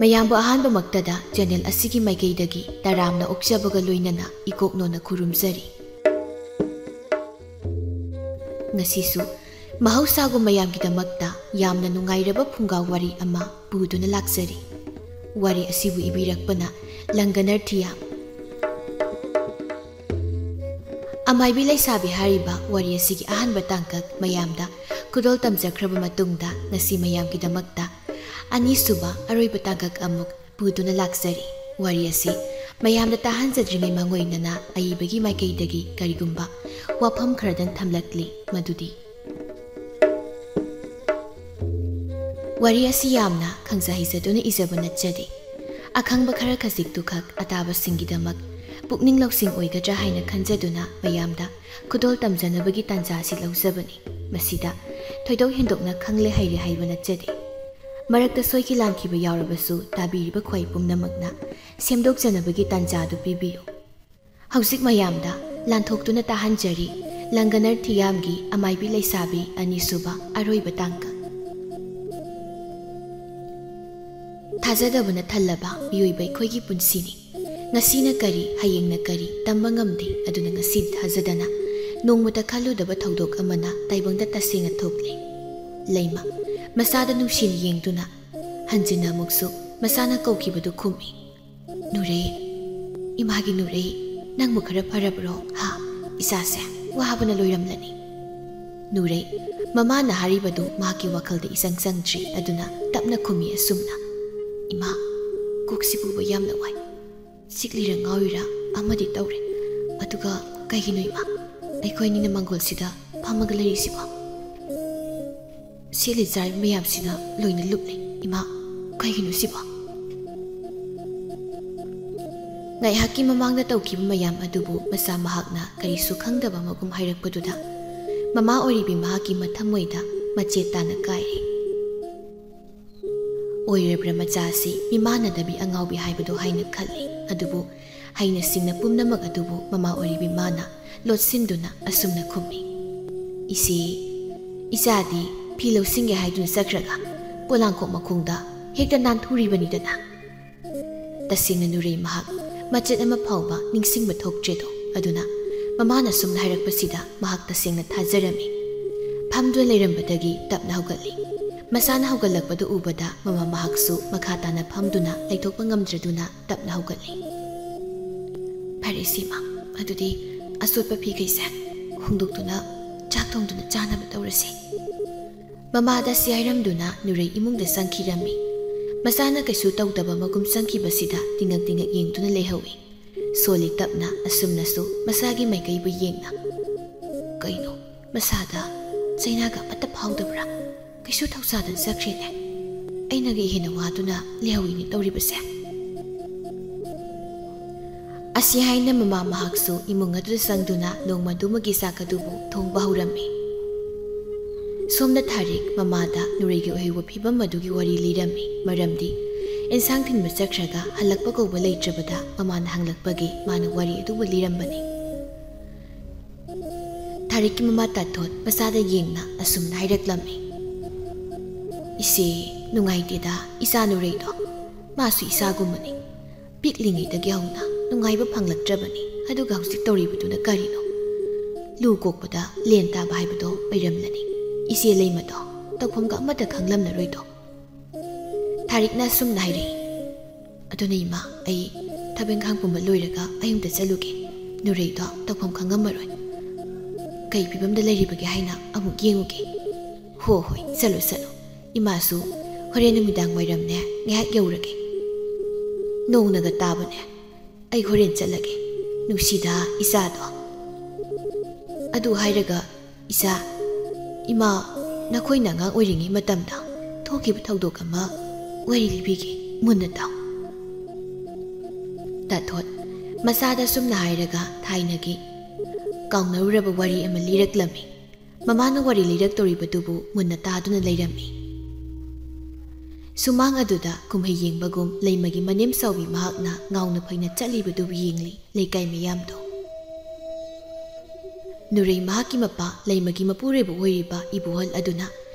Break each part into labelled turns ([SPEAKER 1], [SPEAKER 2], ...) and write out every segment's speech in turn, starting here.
[SPEAKER 1] ꯃꯌꯥꯝꯕꯨ ꯑꯍꯥꯟꯕꯃꯛꯇꯗ ꯆꯦꯅꯦꯜ ꯑꯁꯤꯒꯤ ꯃꯥꯏꯀꯩꯗꯒꯤ ꯇꯔꯥꯝꯅ ꯑꯣꯛꯆꯕꯒ ꯂꯣꯏꯅꯅ ꯏꯀꯣꯛꯅꯣꯅ ꯈꯨꯔꯨꯝꯖꯔꯤ꯫ ꯉꯁꯤꯁꯨ ꯃꯍꯧꯁꯥꯒꯨꯝ ꯃꯌꯥꯝꯒꯤꯗꯃꯛꯇ ꯌꯥꯝꯅ ꯅꯨꯡꯉꯥꯏꯔꯕ ꯐꯨꯡꯒꯥ ꯋꯥꯔꯤ ꯑꯃ ꯄꯨꯗꯨꯅ ꯂꯥꯛꯆꯔꯤ꯫ ꯋꯥꯔꯤ ꯑꯁꯤꯕꯨ ꯏꯕꯤꯔꯛꯄꯅ ꯂꯪꯒꯅꯔ ꯊꯤꯌꯥꯝ꯫ ꯑꯃꯥꯏꯕꯤ ꯂꯩꯁꯥꯕꯤ ꯍꯥꯏꯔꯤꯕ ꯋꯥꯔꯤ ꯑꯁꯤꯒꯤ ꯑꯍꯥꯟꯕ ꯇꯥꯡꯀꯛ ꯃꯌꯥꯝꯗ ꯈꯨꯗꯣꯜ ꯇꯝꯖꯈ꯭ꯔꯕ ꯃꯇꯨꯡꯗ ꯉꯁꯤ ꯃꯌꯥꯝꯒꯤꯗꯃꯛꯇ ꯑꯅꯤꯁꯨꯕ ꯑꯔꯣꯏꯕ ꯇꯥꯡꯀꯛ ꯑꯃꯨꯛ ꯄꯨꯗꯨꯅ ꯂꯥꯛꯆꯔꯤ꯫ ꯋꯥꯔꯤ ꯑꯁꯤ ꯃꯌꯥꯝꯗ ꯇꯥꯍꯟꯖꯗ꯭ꯔꯤꯉꯩ ꯃꯥꯡꯑꯣꯏꯅꯅ ꯑꯏꯕꯒꯤ ꯃꯥꯏꯀꯩꯗꯒꯤ ꯀꯔꯤꯒꯨꯝꯕ ꯋꯥꯐꯝ ꯈꯔꯗꯪ ꯊꯝꯂꯛꯂꯤ ꯃꯗꯨꯗꯤ ꯋꯥꯔꯤ ꯑꯁꯤ ꯌꯥꯝꯅ ꯈꯪꯖ ꯍꯩꯖꯗꯨꯅ ꯏꯖꯕ ꯅꯠꯆꯗꯦ꯫ ꯑꯈꯪꯕ ꯈꯔ ꯈꯖꯤꯛꯇꯨꯈꯛ ꯑꯇꯥꯕꯁꯤꯡꯒꯤꯗꯃꯛ ꯄꯨꯛꯅꯤꯡ ꯂꯧꯁꯤꯡ ꯑꯣꯏꯒꯗ꯭ꯔꯥ ꯍꯥꯏꯅ ꯈꯟꯖꯗꯨꯅ ꯃꯌꯥꯝꯗ ꯈꯨꯗꯣꯜ ꯇꯝꯖꯅꯕꯒꯤ ꯇꯥꯟꯖꯥ ꯑꯁꯤ ꯂꯧꯖꯕꯅꯤ꯫ ꯃꯁꯤꯗ ꯊꯣꯏꯗꯣꯛ ꯍꯦꯟꯗꯣꯛꯅ ꯈꯪꯂꯦ ꯍꯩꯔꯦ ꯍꯥꯏꯕ ꯅꯠꯆꯗꯦ꯫ ꯃꯔꯛꯇ ꯁꯣꯏꯈꯤ ꯂꯥꯟꯈꯤꯕ ꯌꯥꯎꯔꯕꯁꯨ ꯇꯥꯕꯤꯔꯤꯕ ꯈ꯭ꯋꯥꯏ ꯄꯨꯝꯅꯃꯛꯅ ꯁꯦꯝꯗꯣꯛꯆꯅꯕꯒꯤ ꯇꯥꯟꯖꯥꯗꯨ ꯄꯤꯕꯤꯌꯨ꯫ ꯍꯧꯖꯤꯛ ꯃꯌꯥꯝꯗ ꯂꯥꯟꯊꯣꯛꯇꯨꯅ ꯇꯥꯍꯟꯖꯔꯤ ꯂꯪꯒꯅꯔ ꯊꯤꯌꯥꯝꯒꯤ ꯑꯃꯥꯏꯕꯤ ꯂꯩꯁꯥꯕꯤ ꯑꯅꯤꯁꯨꯕ ꯑꯔꯣꯏꯕ ꯇꯥꯡꯀꯛ꯫ ꯊꯥꯖꯗꯕꯅ ꯊꯜꯂꯕ ꯃꯤꯑꯣꯏꯕ ꯑꯩꯈꯣꯏꯒꯤ ꯄꯨꯟꯁꯤꯅꯤ꯫ ꯉꯁꯤꯅ ꯀꯔꯤ ꯍꯌꯦꯡꯅ ꯀꯔꯤ ꯇꯝꯕ ꯉꯝꯗꯦ꯫ ꯑꯗꯨꯅ ꯉꯁꯤꯗꯤ ꯊꯥꯖꯗꯅ ꯅꯣꯡꯃꯇ ꯈꯜꯂꯨꯗꯕ ꯊꯧꯗꯣꯛ ꯑꯃꯅ ꯇꯥꯏꯕꯪꯗ ꯇꯁꯦꯡꯅ ꯊꯣꯛꯂꯦ꯫ ꯂꯩꯃ ꯃꯁꯥꯗ ꯅꯨꯡꯁꯤꯅ ꯌꯦꯡꯗꯨꯅ ꯍꯟꯖꯤꯟꯅ ꯑꯃꯨꯛꯁꯨ ꯃꯁꯥꯅ ꯀꯧꯈꯤꯕꯗꯨ ꯈꯨꯝꯃꯤ꯫ ꯅꯨꯔꯩ, ꯏꯃꯥꯒꯤ ꯅꯨꯔꯩ, ꯅꯪꯕꯨ ꯈꯔ ꯐꯔꯕ꯭ꯔꯣ? ꯍꯥ, ꯏꯆꯥꯁꯦ ꯋꯥꯕꯅ ꯂꯣꯏꯔꯝꯂꯅꯤ꯫ ꯅꯨꯔꯩ ꯃꯃꯥꯅ ꯍꯥꯏꯔꯤꯕꯗꯨ ꯃꯍꯥꯛꯀꯤ ꯋꯥꯈꯜꯗ ꯏꯆꯪ ꯆꯪꯗ꯭ꯔꯤ꯫ ꯑꯗꯨꯅ ꯇꯞꯅ ꯈꯨꯝꯃꯤ ꯑꯁꯨꯝꯅ, ꯏꯃꯥ, ꯀꯣꯛꯁꯤ ꯄꯨꯕ ꯌꯥꯝꯅ ꯋꯥꯏ꯫ ꯆꯤꯛꯂꯤꯔ ꯉꯥꯎꯔꯤꯔ ꯑꯃꯗꯤ ꯇꯧꯔꯦ꯫ ꯑꯗꯨꯒ ꯀꯩꯒꯤꯅꯣ ꯏꯃꯥ ꯑꯩꯈꯣꯏꯅꯤꯅ ꯃꯪꯒꯣꯜꯁꯤꯗ ꯐꯝꯃꯒ ꯂꯩꯔꯤꯁꯤꯕꯣ? ꯁꯦꯠꯂꯤ ꯆꯥꯔꯤꯕ ꯃꯌꯥꯝꯁꯤꯅ ꯂꯣꯏꯅ ꯂꯨꯞꯂꯦ꯫ ꯏꯃꯥ, ꯀꯩꯒꯤꯅꯣ ꯁꯤꯕꯣ? ꯉꯥꯏꯍꯥꯛꯀꯤ ꯃꯃꯥꯡꯗ ꯇꯧꯈꯤꯕ ꯃꯌꯥꯝ ꯑꯗꯨꯕꯨ ꯃꯆꯥ ꯃꯍꯥꯛꯅ ꯀꯔꯤꯁꯨ ꯈꯪꯗꯕ ꯃꯒꯨꯝ ꯍꯥꯏꯔꯛꯄꯗꯨꯗ ꯃꯃꯥ ꯑꯣꯏꯔꯤꯕꯤ ꯃꯍꯥꯛꯀꯤ ꯃꯊꯃꯣꯏꯗ ꯃꯆꯦꯠ ꯇꯥꯅ ꯀꯥꯏꯔꯤ꯫ ꯑꯣꯏꯔꯕ꯭ꯔꯥ ꯃꯆꯥꯁꯤ ꯃꯤꯃꯥꯟꯅꯗꯕꯤ ꯑꯉꯥꯎꯕꯤ ꯍꯥꯏꯕꯗꯣ ꯍꯥꯏꯅ ꯈꯜꯂꯤ꯫ ꯑꯗꯨꯕꯨ ꯍꯩꯅ ꯁꯤꯡꯅ ꯄꯨꯝꯅꯃꯛ ꯑꯗꯨꯕꯨ ꯃꯃꯥ ꯑꯣꯏꯔꯤꯕꯤ ꯃꯥꯅ ꯂꯣꯠꯁꯤꯟꯗꯨꯅ ꯑꯁꯨꯝꯅ ꯈꯨꯝꯃꯤ꯫ ꯏꯆꯦ, ꯏꯆꯥꯗꯤ ꯐꯤ ꯂꯧꯁꯤꯟꯒꯦ ꯍꯥꯏꯗꯨꯅ ꯆꯠꯈ꯭ꯔꯒ ꯄꯣꯂꯥꯡꯈꯣꯛ ꯃꯈꯣꯡꯗ ꯍꯦꯛꯇ ꯅꯥꯟꯊꯨꯔꯤꯕꯅꯤꯗꯅ꯫ ꯇꯁꯦꯡꯅ ꯅꯨꯔꯩ ꯃꯍꯥꯛ ꯃꯆꯦꯠ ꯑꯃ ꯐꯥꯎꯕ ꯅꯤꯡꯁꯤꯡꯕ ꯊꯣꯛꯇ꯭ꯔꯦꯗꯣ꯫ ꯑꯗꯨꯅ ꯃꯃꯥꯅ ꯁꯨꯝꯅ ꯍꯥꯏꯔꯛꯄꯁꯤꯗ ꯃꯍꯥꯛ ꯇꯁꯦꯡꯅ ꯊꯥꯖꯔꯝꯃꯤ꯫ ꯐꯝꯗꯨꯅ ꯂꯩꯔꯝꯕꯗꯒꯤ ꯇꯞꯅ ꯍꯧꯒꯠꯂꯤ꯫ ꯃꯁꯥꯅ ꯍꯧꯒꯠꯂꯛꯄꯗꯨ ꯎꯕꯗ ꯃꯃꯥ ꯃꯍꯥꯛꯁꯨ ꯃꯈꯥ ꯇꯥꯅ ꯐꯝꯗꯨꯅ ꯂꯩꯊꯣꯛꯄ ꯉꯝꯗ꯭ꯔꯗꯨꯅ ꯇꯞꯅ ꯍꯧꯒꯠꯂꯤ꯫ ꯐꯔꯦ ꯁꯤꯃ, ꯑꯗꯨꯗꯤ ꯑꯆꯣꯠꯄ ꯐꯤꯈꯩꯁꯦ ꯍꯣꯡꯗꯣꯛꯇꯨꯅ ꯆꯥꯛ ꯊꯣꯡꯗꯨꯅ ꯆꯥꯅꯕ ꯇꯧꯔꯁꯤ꯫ ꯃꯃꯥꯗ ꯁꯤ ꯍꯥꯏꯔꯝꯗꯨꯅ ꯅꯨꯔꯩ ꯏꯃꯨꯡꯗ ꯆꯪꯈꯤꯔꯝꯃꯤ꯫ ꯃꯆꯥꯅ ꯀꯩꯁꯨ ꯇꯧꯗꯕ ꯃꯒꯨꯝ ꯆꯪꯈꯤꯕꯁꯤꯗ ꯇꯤꯡꯉꯛ ꯇꯤꯡꯉꯛ ꯌꯦꯡꯗꯨꯅ ꯂꯩꯍꯧꯏ꯫ ꯁꯣꯜꯂꯤ ꯇꯞꯅ ꯑꯁꯨꯝꯅꯁꯨ ꯃꯁꯥꯒꯤ ꯃꯥꯏꯀꯩꯕꯨ ꯌꯦꯡꯅ, ꯀꯩꯅꯣ ꯃꯁꯥꯗ ꯆꯩꯅꯥꯒ ꯑꯃꯠꯇ ꯐꯥꯎꯗꯕ꯭ꯔꯥ? ꯀꯩꯁꯨ ꯊꯧꯁꯥꯗꯅ ꯆꯠꯈ꯭ꯔꯦꯅꯦ꯫ ꯑꯩꯅꯒ ꯍꯦꯟꯅ ꯋꯥꯗꯨꯅ ꯂꯩꯍꯧꯏꯅꯦ ꯇꯧꯔꯤꯕꯁꯦ꯫ ꯑꯁꯤ ꯍꯥꯏꯅ ꯃꯃꯥ ꯃꯍꯥꯛꯁꯨ ꯏꯃꯨꯡ ꯑꯗꯨꯗ ꯆꯪꯗꯨꯅ ꯅꯣꯡꯃꯗꯨꯃꯒꯤ ꯆꯥꯛ ꯑꯗꯨꯕꯨ ꯊꯣꯡꯕ ꯍꯧꯔꯝꯃꯤ꯫ ꯁꯣꯝꯗ ꯊꯥꯔꯤꯛ ꯃꯃꯥꯗ ꯅꯨꯔꯩꯒꯤ ꯑꯣꯏꯍꯧꯕ ꯐꯤꯕꯝ ꯑꯗꯨꯒꯤ ꯋꯥꯔꯤ ꯂꯤꯔꯝꯃꯤ꯫ ꯃꯔꯝꯗꯤ ꯑꯦꯟꯁꯥꯡ ꯊꯤꯟꯕ ꯆꯠꯈ꯭ꯔꯒ ꯍꯜꯂꯛꯄ ꯀꯧꯕ ꯂꯩꯇ꯭ꯔꯕꯗ ꯃꯃꯥꯅ ꯍꯪꯂꯛꯄꯒꯤ ꯃꯥꯅ ꯋꯥꯔꯤ ꯑꯗꯨꯕꯨ ꯂꯤꯔꯝꯕꯅꯤ꯫ ꯊꯥꯔꯤꯛꯀꯤ ꯃꯃꯥ ꯇꯥꯊꯣꯠ ꯃꯆꯥꯗ ꯌꯦꯡꯅ ꯑꯁꯨꯝꯅ ꯍꯥꯏꯔꯛꯂꯝꯃꯤ꯫ ꯏꯆꯦ, ꯅꯨꯡꯉꯥꯏꯇꯦꯗ ꯏꯆꯥ ꯅꯨꯔꯩꯗꯣ꯫ ꯃꯥꯁꯨ ꯏꯆꯥꯒꯨꯝꯕꯅꯤ꯫ ꯄꯤꯛꯂꯤꯉꯩꯗꯒꯤ ꯍꯧꯅ ꯅꯨꯡꯉꯥꯏꯕ ꯐꯪꯂꯛꯇ꯭ꯔꯕꯅꯤ꯫ ꯑꯗꯨꯒ ꯍꯧꯖꯤꯛ ꯇꯧꯔꯤꯕꯗꯨꯅ ꯀꯔꯤꯅꯣ? ꯂꯨ ꯀꯣꯛꯄꯗ ꯂꯦꯟ ꯇꯥꯕ ꯍꯥꯏꯕꯗꯣ ꯑꯣꯏꯔꯝꯂꯅꯤ꯫ ꯏꯆꯦ ꯂꯩꯃꯗꯣ ꯇꯧꯐꯝꯒ ꯑꯃꯠꯇ ꯈꯪꯂꯝꯂꯔꯣꯏꯗꯣ꯫ ꯊꯥꯔꯤꯛꯅ ꯑꯁꯨꯝꯅ ꯍꯥꯏꯔꯛꯏ꯫ ꯑꯗꯨꯅ ꯏꯃꯥ, ꯑꯩ ꯊꯕꯛ ꯏꯪꯈꯥꯡ ꯄꯨꯝꯕ ꯂꯣꯏꯔꯒ ꯑꯌꯨꯝꯗ ꯆꯠꯂꯨꯒꯦ꯫ ꯅꯨꯔꯩꯗꯣ ꯇꯧꯐꯝ ꯈꯪꯉꯝꯃꯔꯣꯏ꯫ ꯀꯩ ꯐꯤꯕꯝꯗ ꯂꯩꯔꯤꯕꯒꯦ ꯍꯥꯏꯅ ꯑꯃꯨꯛ ꯌꯦꯡꯉꯨꯒꯦ꯫ ꯍꯣꯏ, ꯆꯠꯂꯨ ꯆꯠꯂꯨ꯫ ꯏꯃꯥꯁꯨ ꯍꯣꯔꯦꯟ ꯅꯨꯃꯤꯗꯥꯡ ꯋꯥꯏꯔꯝꯅꯦ ꯉꯥꯏꯍꯥꯛ ꯌꯧꯔꯒꯦ꯫ ꯅꯣꯡꯅꯒ ꯇꯥꯕꯅꯦ꯫ ꯑꯩ ꯍꯣꯔꯦꯟ ꯆꯠꯂꯒꯦ꯫ ꯅꯨꯡꯁꯤꯗ ꯏꯆꯥꯗꯣ꯫ ꯑꯗꯨ ꯍꯥꯏꯔꯒ ꯏꯆꯥ, ꯏꯃꯥ ꯅꯈꯣꯏꯅ ꯑꯉꯥꯡ ꯑꯣꯏꯔꯤꯉꯩ ꯃꯇꯝꯗ ꯊꯣꯛꯈꯤꯕ ꯊꯧꯗꯣꯛ ꯑꯃ ꯋꯥꯔꯤ ꯂꯤꯕꯤꯒꯦ, ꯃꯨꯟꯅ ꯇꯥꯎ꯫ ꯇꯥꯊꯣꯠ ꯃꯆꯥꯗ ꯁꯨꯝꯅ ꯍꯥꯏꯔꯒ ꯊꯥꯏꯅꯒꯤ ꯀꯥꯎꯅꯔꯨꯔꯕ ꯋꯥꯔꯤ ꯑꯃ ꯂꯤꯔꯛꯂꯝꯃꯤ꯫ ꯃꯃꯥꯅ ꯋꯥꯔꯤ ꯂꯤꯔꯛꯇꯧꯔꯤꯕꯗꯨꯕꯨ ꯃꯨꯟꯅ ꯇꯥꯗꯨꯅ ꯂꯩꯔꯝꯃꯤ꯫ ꯁꯨꯃꯥꯡ ꯑꯗꯨꯗ ꯀꯨꯝꯍꯩ ꯌꯦꯡꯕꯒꯨꯝ ꯂꯩꯃꯒꯤ ꯃꯅꯦꯝ ꯆꯥꯎꯕꯤ ꯃꯍꯥꯛꯅ ꯉꯥꯎꯅ ꯐꯩꯅ ꯆꯠꯂꯤꯕꯗꯨꯕꯨ ꯌꯦꯡꯂꯤ ꯂꯩꯀꯥꯏ ꯃꯌꯥꯝꯗꯣ꯫ ꯅꯨꯔꯩ ꯃꯍꯥꯛꯀꯤ ꯃꯄꯥ ꯂꯩꯃꯒꯤ ꯃꯄꯨꯔꯣꯏꯕ ꯑꯣꯏꯔꯤꯕ ꯏꯕꯣꯍꯜ ꯑꯗꯨꯅ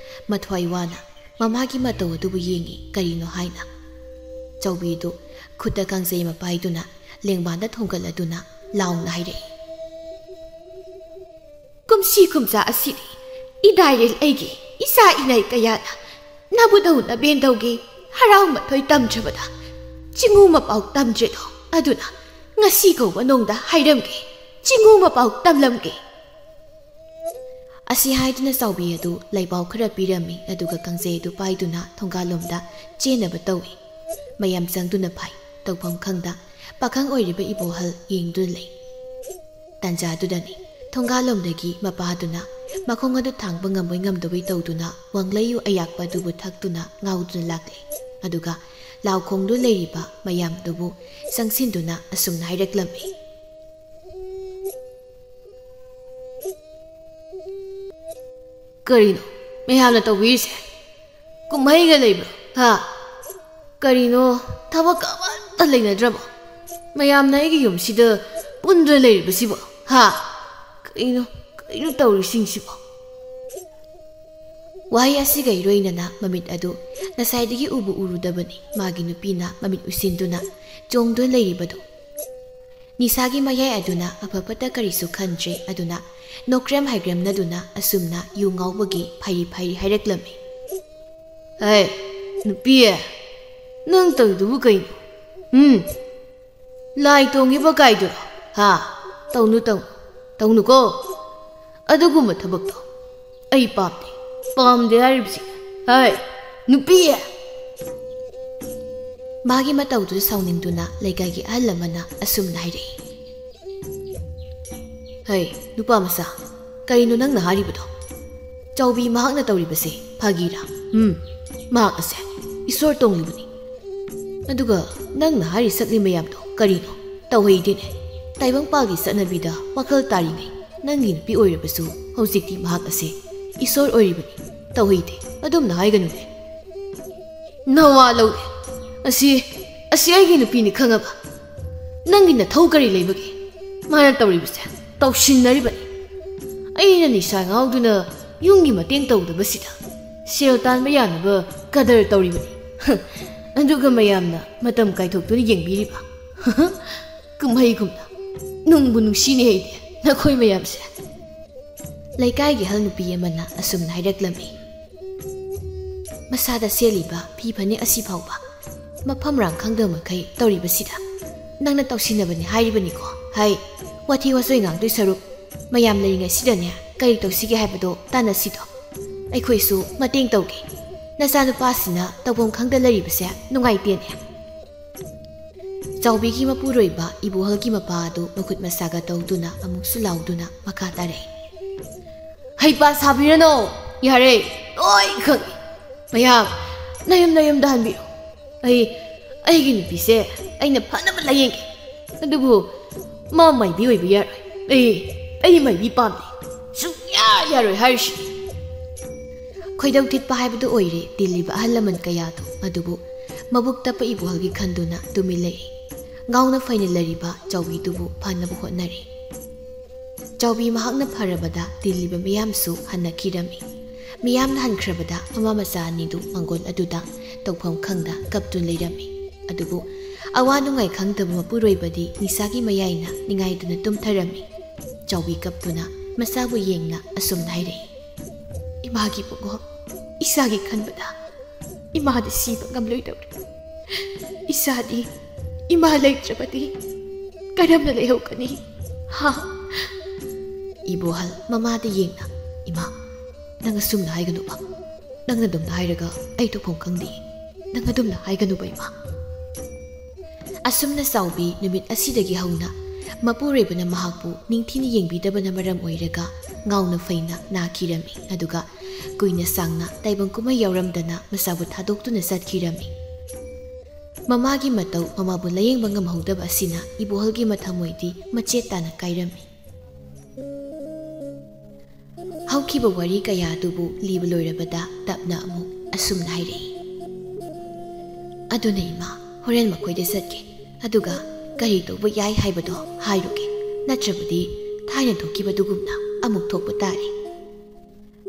[SPEAKER 1] ꯃꯊ꯭ꯋꯥꯏ ꯋꯥꯅ ꯃꯃꯥꯒꯤ ꯃꯇꯧ ꯑꯗꯨꯕꯨ ꯌꯦꯡꯉꯤ ꯀꯔꯤꯅꯣ ꯍꯥꯏꯅ꯫ ꯆꯧꯕꯤꯗꯨ ꯈꯨꯠꯇ ꯀꯥꯡꯖꯩ ꯑꯃ ꯄꯥꯏꯗꯨꯅ ꯂꯦꯡꯕꯥꯟꯗ ꯊꯣꯡꯒꯠꯂꯗꯨꯅ ꯂꯥꯎꯅ ꯍꯥꯏꯔꯛꯏ ꯀꯨꯝꯁꯤ ꯀꯨꯝꯖꯥ ꯑꯁꯤꯗꯤ ꯏꯗꯥꯏꯔꯦꯜ ꯑꯩꯒꯤ ꯏꯆꯥ ꯏꯅꯩ ꯀꯌꯥꯅ ꯅꯕꯨꯗꯧ ꯅꯕꯦꯟꯗꯧꯒꯤ ꯍꯔꯥꯎ ꯃꯊꯣꯏ ꯇꯝꯗ꯭ꯔꯕꯗ ꯆꯤꯡꯉꯨ ꯃꯄꯥꯎ ꯇꯝꯗ꯭ꯔꯦꯗꯣ ꯑꯗꯨꯅ ꯉꯁꯤ ꯀꯧꯕ ꯅꯣꯡꯗ ꯍꯥꯏꯔꯝꯒꯦ ꯆꯤꯡꯉꯨ ꯃꯄꯥꯎ ꯇꯝꯂꯝꯒꯦ ꯑꯁꯤ ꯍꯥꯏꯗꯨꯅ ꯆꯥꯎꯕꯤ ꯑꯗꯨ ꯂꯩꯕꯥꯎ ꯈꯔ ꯄꯤꯔꯝꯃꯤ ꯑꯗꯨꯒ ꯀꯥꯡꯖꯩ ꯑꯗꯨ ꯄꯥꯏꯗꯨꯅ ꯊꯣꯡꯒꯥꯜꯂꯣꯝꯗ ꯆꯦꯟꯅꯕ ꯇꯧꯏ ꯃꯌꯥꯝ ꯆꯪꯗꯨꯅ ꯐꯥꯏ ꯇꯧꯐꯝ ꯈꯪꯗ ꯄꯥꯈꯪ ꯑꯣꯏꯔꯤꯕ ꯏꯕꯣꯍꯜ ꯌꯦꯡꯗꯨꯅ ꯂꯩ ꯇꯥꯟꯖꯥꯗꯨꯗꯅꯤ ꯊꯣꯡꯒꯥꯜꯂꯣꯝꯗꯒꯤ ꯃꯄꯥꯗꯨꯅ ꯃꯈꯣꯡ ꯑꯗꯨ ꯊꯥꯡꯕ ꯉꯝꯕꯣꯏ ꯉꯝꯗꯕꯣꯏ ꯇꯧꯗꯨꯅ ꯋꯥꯡꯂꯩꯌꯨ ꯑꯌꯥꯛꯄ ꯑꯗꯨꯕꯨ ꯊꯛꯇꯨꯅ ꯉꯥꯎꯗꯨꯅ ꯂꯥꯛꯂꯤ ꯑꯗꯨꯒ ꯂꯥꯎꯈꯣꯡꯗꯨ ꯂꯩꯔꯤꯕ ꯃꯌꯥꯝꯗꯨꯕꯨ ꯆꯪꯁꯤꯟꯗꯨꯅ ꯑꯁꯨꯝꯅ ꯍꯥꯏꯔꯛꯂꯝꯃꯤ ꯀꯔꯤꯅꯣ ꯃꯌꯥꯝꯅ ꯇꯧꯕꯤꯔꯤꯁꯦ ꯀꯨꯝꯍꯩꯒ ꯂꯩꯕ꯭ꯔꯣ ꯍꯥ ꯀꯔꯤꯅꯣ ꯊꯕꯛ ꯑꯃꯠꯇ ꯂꯩꯅꯗ꯭ꯔꯕꯣ ꯃꯌꯥꯝꯅ ꯑꯩꯒꯤ ꯌꯨꯝꯁꯤꯗ ꯄꯨꯟꯗꯨꯅ ꯂꯩꯔꯤꯕꯁꯤꯕꯣ ꯍꯥ ꯀꯩꯅꯣ ꯇꯧꯔꯤꯁꯤꯡꯁꯤꯕꯣ ꯋꯥꯍꯩ ꯑꯁꯤꯒ ꯏꯔꯣꯏꯅꯅ ꯃꯃꯤꯠ ꯑꯗꯨ ꯉꯁꯥꯏꯗꯒꯤ ꯎꯕꯨ ꯎꯔꯨꯗꯕꯅꯤ ꯃꯥꯒꯤ ꯅꯨꯄꯤꯅ ꯃꯃꯤꯠ ꯎꯏꯁꯤꯟꯗꯨꯅ ꯆꯣꯡꯗꯨꯅ ꯂꯩꯔꯤꯕꯗꯨ ꯅꯤꯁꯥꯒꯤ ꯃꯌꯥꯏ ꯑꯗꯨꯅ ꯑꯐꯕꯇ ꯀꯔꯤꯁꯨ ꯈꯟꯗ꯭ꯔꯦ ꯑꯗꯨꯅ ꯅꯣꯀ꯭ꯔꯦꯝ ꯍꯥꯏꯒ꯭ꯔꯝꯅꯗꯨꯅ ꯑꯁꯨꯝꯅ ꯌꯨ ꯉꯥꯎꯕꯒꯤ ꯐꯩꯔꯤ ꯍꯥꯏꯔꯛꯂꯝꯃꯤ ꯍꯦ ꯅꯨꯄꯤ ꯅꯪ ꯇꯧꯔꯤꯗꯨꯕꯨ ꯀꯩꯅꯣ ꯂꯥꯏ ꯇꯣꯡꯉꯤꯕ ꯀꯥꯏꯗꯨꯔꯣ ꯍꯥ ꯇꯧꯅꯨꯀꯣ ꯑꯗꯨꯒꯨꯝꯕ ꯊꯕꯛꯇꯣ ꯑꯩ ꯄꯥꯝꯗꯦ ꯍꯥꯏꯔꯤꯕꯁꯤ ꯍꯥꯏ ꯅꯨꯄꯤ ꯃꯥꯒꯤ ꯃꯇꯧꯗꯨꯗ ꯁꯥꯎꯅꯤꯡꯗꯨꯅ ꯂꯩꯀꯥꯏꯒꯤ ꯑꯍꯜ ꯑꯃꯅ ꯑꯁꯨꯝꯅ ꯍꯥꯏꯔꯛꯏ ꯍꯩ ꯅꯨꯄꯥ ꯃꯆꯥ ꯀꯔꯤꯅꯣ ꯅꯪꯅ ꯍꯥꯏꯔꯤꯕꯗꯣ ꯆꯥꯎꯕꯤ ꯃꯍꯥꯛꯅ ꯇꯧꯔꯤꯕꯁꯦ ꯐꯥꯒꯤꯔꯥ ꯃꯍꯥꯛ ꯑꯁꯦ ꯏꯁꯣꯔ ꯇꯣꯡꯂꯤꯕꯅꯤ ꯑꯗꯨꯒ ꯅꯪꯅ ꯍꯥꯏꯔꯤ ꯁꯛꯂꯤ ꯃꯌꯥꯝꯗꯣ ꯀꯔꯤꯅꯣ ꯇꯧꯍꯩꯗꯦꯅꯦ ꯇꯥꯏꯕꯪꯄꯥꯜꯒꯤ ꯆꯠꯅꯕꯤꯗ ꯋꯥꯈꯜ ꯇꯥꯔꯤꯉꯩ ꯅꯪꯒꯤ ꯅꯨꯄꯤ ꯑꯣꯏꯔꯕꯁꯨ ꯍꯧꯖꯤꯛꯇꯤ ꯃꯍꯥꯛ ꯑꯁꯦ ꯏꯁꯣꯔ ꯑꯣꯏꯔꯤꯕꯅꯤ ꯇꯧꯍꯩꯗꯦ ꯑꯗꯨꯝꯅ ꯍꯥꯏꯒꯅꯨꯅꯦ ꯅꯋꯥ ꯂꯧꯗꯦ ꯑꯁꯤ ꯑꯩꯒꯤ ꯅꯨꯄꯤꯅꯤ ꯈꯪꯉꯕ ꯅꯪꯒꯤ ꯅꯊꯧ ꯀꯔꯤ ꯂꯩꯕꯒꯦ ꯃꯥꯅ ꯇꯧꯔꯤꯕꯁꯦ ꯇꯧꯁꯤꯟꯅꯔꯤꯕꯅꯤ ꯑꯩꯅ ꯅꯤꯁꯥ ꯉꯥꯎꯗꯨꯅ ꯌꯨꯝꯒꯤ ꯃꯇꯦꯡ ꯇꯧꯗꯕꯁꯤꯗ ꯁꯦꯜ ꯇꯥꯟꯕ ꯌꯥꯅꯕ ꯀꯗꯔ ꯇꯧꯔꯤꯕꯅꯤ ꯑꯗꯨꯒ ꯃꯌꯥꯝꯅ ꯃꯇꯝ ꯀꯥꯏꯊꯣꯛꯇꯨꯅ ꯌꯦꯡꯕꯤꯔꯤꯕ ꯀꯨꯝꯍꯩꯒꯨꯝꯅ ꯅꯨꯡꯕꯨ ꯅꯨꯡꯁꯤꯅꯦ ꯍꯩꯗꯦ ꯅꯈꯣꯏ ꯃꯌꯥꯝꯁꯦ ꯂꯩꯀꯥꯏꯒꯤ ꯑꯍꯜ ꯅꯨꯄꯤ ꯑꯃꯅ ꯑꯁꯨꯝꯅ ꯍꯥꯏꯔꯛꯂꯝꯃꯤ ꯃꯁꯥꯗ ꯁꯦꯠꯂꯤꯕ ꯐꯤ ꯐꯅꯦꯛ ꯑꯁꯤ ꯐꯥꯎꯕ ꯃꯐꯝ ꯃꯔꯥꯡ ꯈꯪꯗꯕ ꯃꯈꯩ ꯇꯧꯔꯤꯕꯁꯤꯗ ꯅꯪꯅ ꯇꯧꯁꯤꯟꯅꯕꯅꯤ ꯍꯥꯏꯔꯤꯕꯅꯤꯀꯣ ꯍꯥꯏ ꯋꯥꯊꯤ ꯋꯥꯆꯣꯏ ꯉꯥꯡꯗꯣꯏ ꯁꯔꯨꯛ ꯃꯌꯥꯝ ꯂꯩꯔꯤꯉꯩꯁꯤꯗꯅꯦ ꯀꯔꯤ ꯇꯧꯁꯤꯒꯦ ꯍꯥꯏꯕꯗꯣ ꯇꯥꯟꯅꯁꯤꯗꯣ ꯑꯩꯈꯣꯏꯁꯨ ꯃꯇꯦꯡ ꯇꯧꯒꯦ ꯅꯆꯥꯅꯨꯄꯥꯁꯤꯅ ꯇꯧꯐꯝ ꯈꯪꯗ ꯂꯩꯔꯤꯕꯁꯦ ꯅꯨꯡꯉꯥꯏꯇꯦꯅꯦ ꯆꯥꯎꯕꯤꯒꯤ ꯃꯄꯨꯔꯣꯏꯕ ꯏꯕꯣꯍꯜꯒꯤ ꯃꯄꯥ ꯑꯗꯨ ꯃꯈꯨꯠ ꯃꯁꯥꯒ ꯇꯧꯗꯨꯅ ꯑꯃꯨꯛꯁꯨ ꯂꯥꯎꯗꯨꯅ ꯃꯈꯥ ꯇꯥꯔꯛꯏ ꯍꯩꯄꯥ ꯁꯥꯕꯤꯔꯅꯣ ꯌꯥꯔꯦ ꯂꯣꯏ ꯈꯪꯏ ꯃꯌꯥꯝ ꯅꯌꯨꯝꯗ ꯍꯟꯕꯤꯔꯣ ꯑꯩꯒꯤ ꯅꯨꯄꯤꯁꯦ ꯑꯩꯅ ꯐꯅꯕ ꯂꯥꯌꯦꯡꯒꯦ ꯑꯗꯨꯕꯨ ꯃꯥ ꯃꯥꯏꯕꯤ ꯑꯣꯏꯕ ꯌꯥꯔꯣꯏ ꯑꯩ ꯃꯥꯏꯕꯤ ꯄꯥꯝꯗꯦ ꯁꯨꯡꯌꯥ ꯌꯥꯔꯣꯏ ꯍꯥꯏꯔꯤꯁꯤꯅꯤ ꯈꯣꯏꯗꯧ ꯊꯤꯠꯄ ꯍꯥꯏꯕꯗꯨ ꯑꯣꯏꯔꯦ ꯇꯤꯜꯂꯤꯕ ꯑꯍꯜ ꯂꯃꯟ ꯀꯌꯥꯗꯣ ꯑꯗꯨꯕꯨ ꯃꯕꯨꯛ ꯇꯞꯄ ꯏꯕꯣꯍꯜꯒꯤ ꯈꯟꯗꯨꯅ ꯇꯨꯃꯤꯟ ꯂꯩ ꯉꯥꯎꯅ ꯐꯩꯅꯂꯔꯤꯕ ꯆꯥꯎꯕꯤꯗꯨꯕꯨ ꯐꯅꯕ ꯍꯣꯠꯅꯔꯤ ꯆꯥꯎꯕꯤ ꯃꯍꯥꯛꯅ ꯐꯔꯕꯗ ꯇꯤꯜꯂꯤꯕ ꯃꯤꯌꯥꯝꯁꯨ ꯍꯟꯅꯈꯤꯔꯝꯃꯤ ꯃꯤꯌꯥꯝꯅ ꯍꯟꯈ꯭ꯔꯕꯗ ꯃꯃꯥ ꯃꯆꯥ ꯑꯅꯤꯗꯨ ꯃꯥꯡꯒꯣꯜ ꯑꯗꯨꯗ ꯇꯧꯐꯝ ꯈꯪꯗ ꯀꯞꯇꯨꯅ ꯂꯩꯔꯝꯃꯤ ꯑꯗꯨꯕꯨ ꯑꯋꯥ ꯅꯨꯡꯉꯥꯏ ꯈꯪꯗꯕ ꯃꯄꯨꯔꯣꯏꯕꯗꯤ ꯅꯤꯁꯥꯒꯤ ꯃꯌꯥꯏꯅ ꯅꯤꯡꯉꯥꯏꯗꯨꯅ ꯇꯨꯝꯊꯔꯝꯃꯤ ꯆꯥꯎꯕꯤ ꯀꯞꯇꯨꯅ ꯃꯆꯥꯕꯨ ꯌꯦꯡꯅ ꯑꯁꯨꯝꯅ ꯍꯥꯏꯔꯛꯏ ꯏꯃꯥꯒꯤ ꯄꯨꯡꯉꯣ ꯏꯆꯥꯒꯤ ꯈꯟꯕꯗ ꯏꯃꯥꯗꯤ ꯁꯤꯕ ꯉꯝꯂꯣꯏꯗꯧꯔꯦ ꯏꯆꯥꯗꯤ ꯏꯃꯥ ꯂꯩꯇ꯭ꯔꯕꯗꯤ ꯀꯔꯝꯅ ꯂꯩꯍꯧꯒꯅꯤ ꯍꯥ ꯏꯕꯣꯍꯜ ꯃꯃꯥꯗ ꯌꯦꯡꯅ ꯏꯃꯥ ꯅꯪ ꯑꯁꯨꯝꯅ ꯍꯥꯏꯒꯅꯨꯕ ꯅꯪꯅ ꯑꯗꯨꯝꯅ ꯍꯥꯏꯔꯒ ꯑꯩ ꯇꯧꯐꯝ ꯈꯪꯗꯦ ꯅꯪ ꯑꯗꯨꯝꯅ ꯍꯥꯏꯒꯅꯨꯕ ꯏꯃꯥ ꯑꯁꯨꯝꯅ ꯆꯥꯎꯕꯤ ꯅꯨꯃꯤꯠ ꯑꯁꯤꯗꯒꯤ ꯍꯧꯅ ꯃꯄꯨꯔꯣꯏꯕꯅ ꯃꯍꯥꯛꯄꯨ ꯅꯤꯡꯊꯤꯅ ꯌꯦꯡꯕꯤꯗꯕꯅ ꯃꯔꯝ ꯑꯣꯏꯔꯒ ꯉꯥꯎꯅ ꯐꯩꯅ ꯅꯥꯈꯤꯔꯝꯃꯤ ꯑꯗꯨꯒ ꯀꯨꯏꯅ ꯁꯥꯡꯅ ꯇꯥꯏꯕꯪ ꯀꯨꯝꯍꯩ ꯌꯥꯎꯔꯝꯗꯅ ꯃꯆꯥꯕꯨ ꯊꯥꯗꯣꯛꯇꯨꯅ ꯆꯠꯈꯤꯔꯝꯃꯤ ꯃꯃꯥꯒꯤ ꯃꯇꯧ ꯃꯃꯥꯕꯨ ꯂꯥꯌꯦꯡꯕ ꯉꯝꯍꯧꯗꯕ ꯑꯁꯤꯅ ꯏꯕꯣꯍꯜꯒꯤ ꯃꯊꯃꯣꯏꯗꯤ ꯃꯆꯦꯠ ꯇꯥꯅ ꯀꯥꯏꯔꯝꯃꯤ ꯍꯧꯈꯤꯕ ꯋꯥꯔꯤ ꯀꯌꯥ ꯑꯗꯨꯕꯨ ꯂꯤꯕ ꯂꯣꯏꯔꯕꯗ ꯇꯞꯅ ꯑꯃꯨꯛ ꯑꯁꯨꯝꯅ ꯍꯥꯏꯔꯛꯏ ꯑꯗꯨꯅ ꯏꯃꯥ ꯍꯣꯔꯦꯟ ꯃꯈꯣꯏꯗ ꯆꯠꯀꯦ ꯑꯗꯨꯒ ꯀꯔꯤ ꯇꯧꯕ ꯌꯥꯏ ꯍꯥꯏꯕꯗꯣ ꯍꯥꯏꯔꯨꯒꯦ ꯅꯠꯇ꯭ꯔꯕꯗꯤ ꯊꯥꯏꯅ ꯊꯣꯛꯈꯤꯕꯗꯨꯒꯨꯝꯅ ꯑꯃꯨꯛ ꯊꯣꯛꯄ ꯇꯥꯔꯦ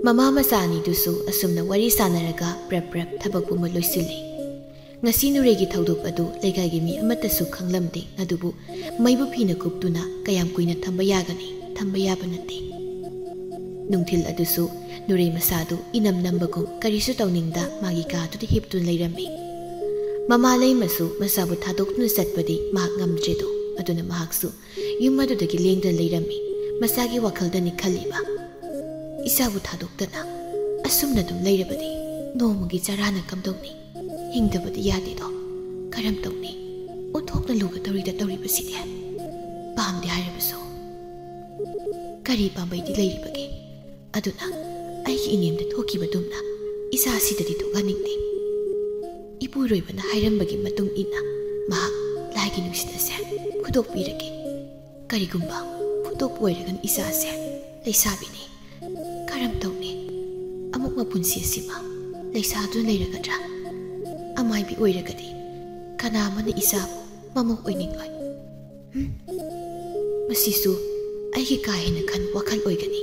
[SPEAKER 1] ꯃꯃꯥ ꯃꯆꯥ ꯑꯅꯤꯗꯨꯁꯨ ꯑꯁꯨꯝꯅ ꯋꯥꯔꯤ ꯁꯥꯟꯅꯔꯒ ꯄ꯭ꯔꯞ ꯊꯕꯛ ꯄꯨꯝꯕ ꯂꯣꯏꯁꯤꯜꯂꯤ ngasi Nuregi thawdok adu legaigi mi amatasu khanglamde adubu maibu phina kuptuna kayam kuina thamba yagani thamba yaba nate nungthil adusu Nurei masadu inam nambagum karisu tawningda magi ka tu hiptun leirami mama lei masu masabu thadoknu satpadi mahak ngamdredo aduna mahaksu yum adudagi lengda leirami masagi wakaldani khaliba isabu thadokdana asumna dum leirabadi nomagi charana kamdokni hingdabadi yade do karam tawni uthokna luga tawrida tawribasidi pamde harabasu kari pambaidi leiribage aduna aiki inemda thokibadumna isa sidadi thoganingni ipuroibana hairambagi matung ina mahak laigi nusidase khudok pirage karigumba khudok oiragan isa se leisabini karam tawni amuk mapunsi asima leisadu leiragadra amai bi oiragadi kana mana isabu mamuk oiningoi masisu aigi kahina khan wakhal oigani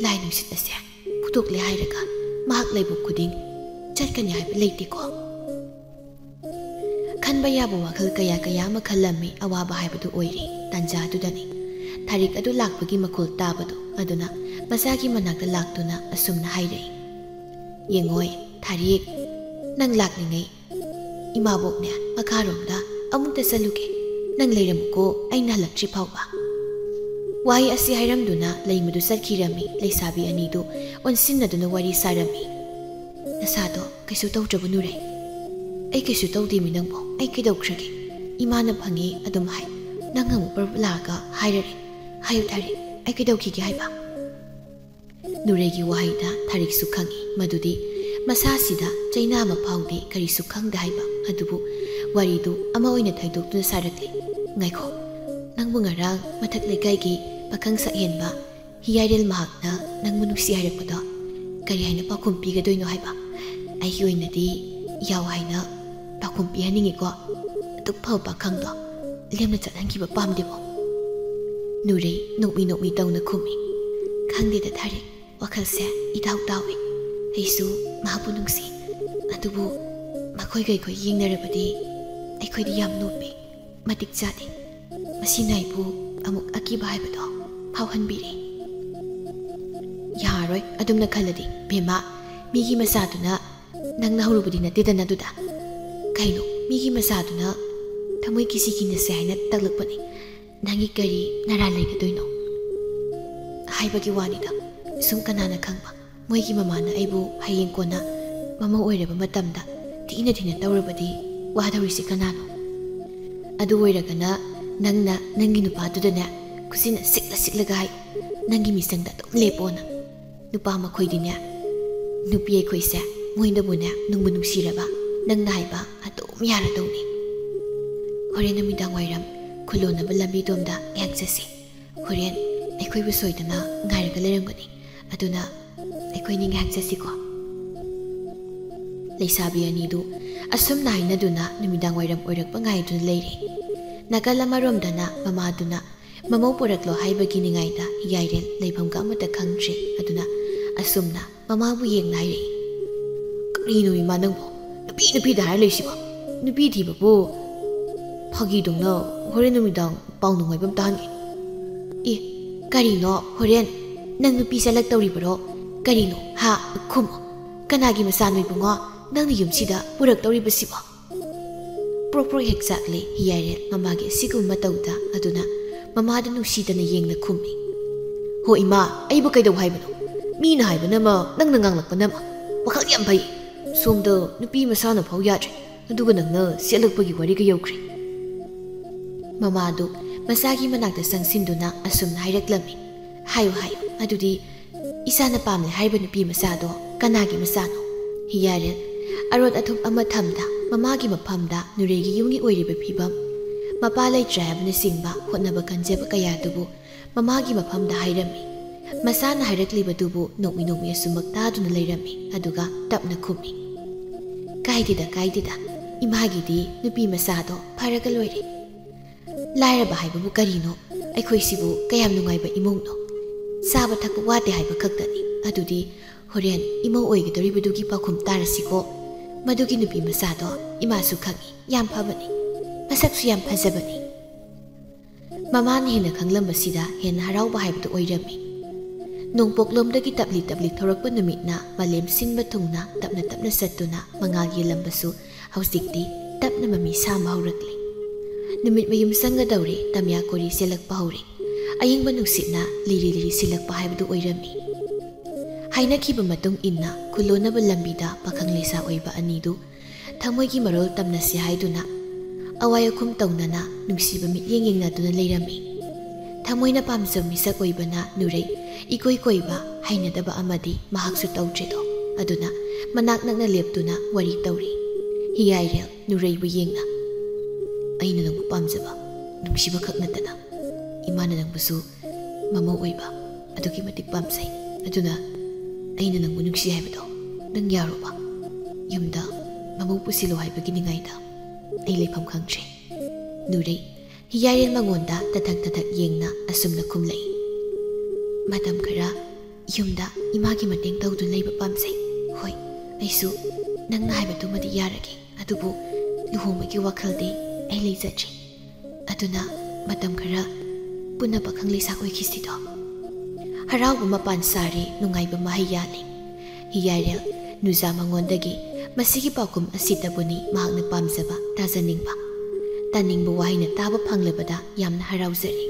[SPEAKER 1] lai nusit ase khudok le hairaga mahak leibu khuding chatkani haiba leite ko khanba yabu wakhal kaya kaya ma khalami awaba haibadu oiri tanja dudani tarik adu lakpagi makul tabadu aduna masagi manakta laktuna asumna hairei yengoi tarik nang lakningai imabokne makaromda amukta saluke nang leiramuko aina halakri phawba wai asi hairamduna leimadu sarkhirami leisabi anidu onsinnaduna wari sarami nasado kaisu tawtrabu Nurei ai kaisu tawdimi nangbo ai kidaukrage imana phangi adum hai nang amu parlaga hairare hayu thari ai kidaukige haiba Nureigi wahaida tharik su khangi madudi masasida chaina ma phawde kari su khangda haiba adubu waridu ama oina thaidoktu sarakli ngaikho nangbu ngarang mathak legaigi pakhang sa henba hiyairel mahakna nangmu nusi hairakpada kari haina pakhum pigadoino haiba ai oinadi yaw haina pakhum pi haningi ko tuk phau pakhangdo lemna chathangiba pamdebo Nurei nokmi tawna khumi khangde da tharik wakhalse idau tawi aisu mahabu nungsi adubu makhoi gai khoi yingnarabadi aikhoi di yam nopi matik chadi masinaibu amuk akiba haibado phawhanbiri yaroi adumna khaladi bema migi masaduna nangna horubadi natedana duda kaino migi masaduna thamoi kisi kina se haina taglakpani nangi kari nara leigadoino haibagi wanida sum kanana khangba moigi mamana aibu hayeng kona mama oiraba matamda tina tawrabadi wadawrisi kanano adu oiragana nangna nangi nupadudana kusina siklaga hai nangi misangda dum lepona nupa makhoidine nupi ekhoise moindabuna nungbu nungsiraba nangna haiba atum yara dawni horen namidang wairam khulonaba lambi domda yangsasi horen aikhoi soidana ngairaga leramgani aduna aikhoi ning yangsasiko leisabi anidu asum nainaduna numidang wairam oirakpa ngaiduna leiri nagalamarom mamaduna mamau poraklo haibagi ningaida yairel leibhamga amata khangtre aduna asumna mamabu yengnai karino imanangbo nupi da har leisiba nupi thibabu phagi dongna horen numidang paunungaibam tangi e karino horen nang nupi salak tawribaro karino ha khum kanagi masanoi bungo nang yumsida purak tawribasiba pro exactly hiyairel mamage siguma tawda aduna mamada nusidana yengna khumi ho ima aibu kaidau haibano mina haibana ma nangna nganglakpana ma wakhal yam phai somda nupi masana phau yadre aduga nangna selakpagi wari ga yaukhri mamadu masagi manakta sangsinduna asumna hairaklami hayo adudi isana pamle haiba nupi masado kanagi masano hiyairel arot athum ama thamda mamagi maphamda Nuregi yungi oiriba phibam mapa leitre habna singba hotnaba kanjeba kaya dubu mamagi maphamda hairami masana hairakliba dubu nokmi asumakta duna leirami aduga tapna khumi kaidida imagidi nupi masado pharaga loire lairaba haibabu karino aikhoi sibu kayam nungaiba imungno saba thakpa wate haiba khaktani adudi horen imau oigidoribadugi pakhum tarasiko madugi nupi masado imasu khangi yam phabani masaksu yam phajabani mamani hena khanglambasida hen harauba haibdu oirami nongpoklomdagi tapli thorakpa numitna malem sinba thungna tapna sattuna mangal yelambasu hausikti tapna mami sama haurakli numit mayum sanga dauri tamya kori selakpa hauri ayingba nuksitna liri silakpa haibdu oirami haina khiba matung inna khulonaba lambida pakhang lesa oiba anidu thamoigi marol tamna si haiduna awayakhum tawnana nungsiba mityeng yengnaduna leirami thamoina pamjam misak oibana nurei ikoi koiba hainadaba amadi mahaksu tawtredo aduna manak nakna leptuna wari tawri hiyairel nurei bu yengna aina nang pamjaba nungsiba khaknatana imana nang busu mama oiba adugi matik pamsai aduna aina nang nungsi haibado nang yaroba yumda mama pusilo haibagi ningaida ai lepham khangche nurei hiyairel mangonda tathak yengna asumna khumlai madam khara yumda imagi mateng tawdu leiba pamsai hoi aisu nangna haibatu madi yarage adubu luhomagi wakhalde ai leijachi aduna madam khara punna pakhang leisa koi khisido harauba mapan sari nungaiba mahiyali hiyairel nuza mangondagi masigi pakum asitabuni mahakna pamjaba tajaningba taningba wahina taba phanglabada yamna harauzari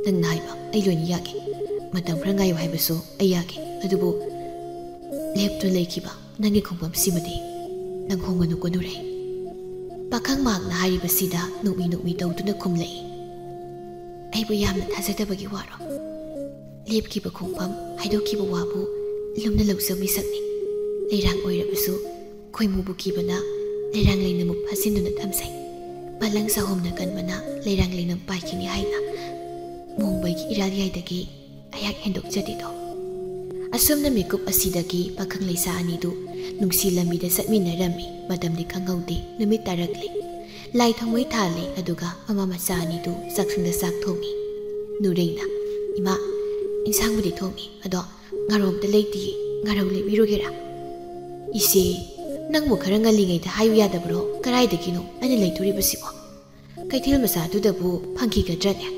[SPEAKER 1] nangna haiba ai loini yage matam khara ngai haibaso ai yage adubu leptu leikiba nangi khongpam simadi nang honganu konure pakhang magna hariba sida nukmi tawduna khumlei ai bu yamna thajadabagi waro lepkiba khongpam haidokiba wabu lumna lawsami sakni leirang oirabasu khoimubu kibana leirang leinamu phasinduna thamsai palang sahomna kanbana leirang leinam paikini haina mongbaigi iraliaidagi ayak hendok jadido asumna mikup asidagi pakhang leisa anidu nungsi lamida satminarami madamdi khangaude numit tarakli lai thamoi thale aduga mama macha anidu saksungda sak thongi nureina ima insangbudi thongi ado ngaromda leiti ngarau lebirogera isi nangbu khara ngalingaida hayu yadabro karaidagino ani leituribasibo kaithil masa dudabu phangki gadrane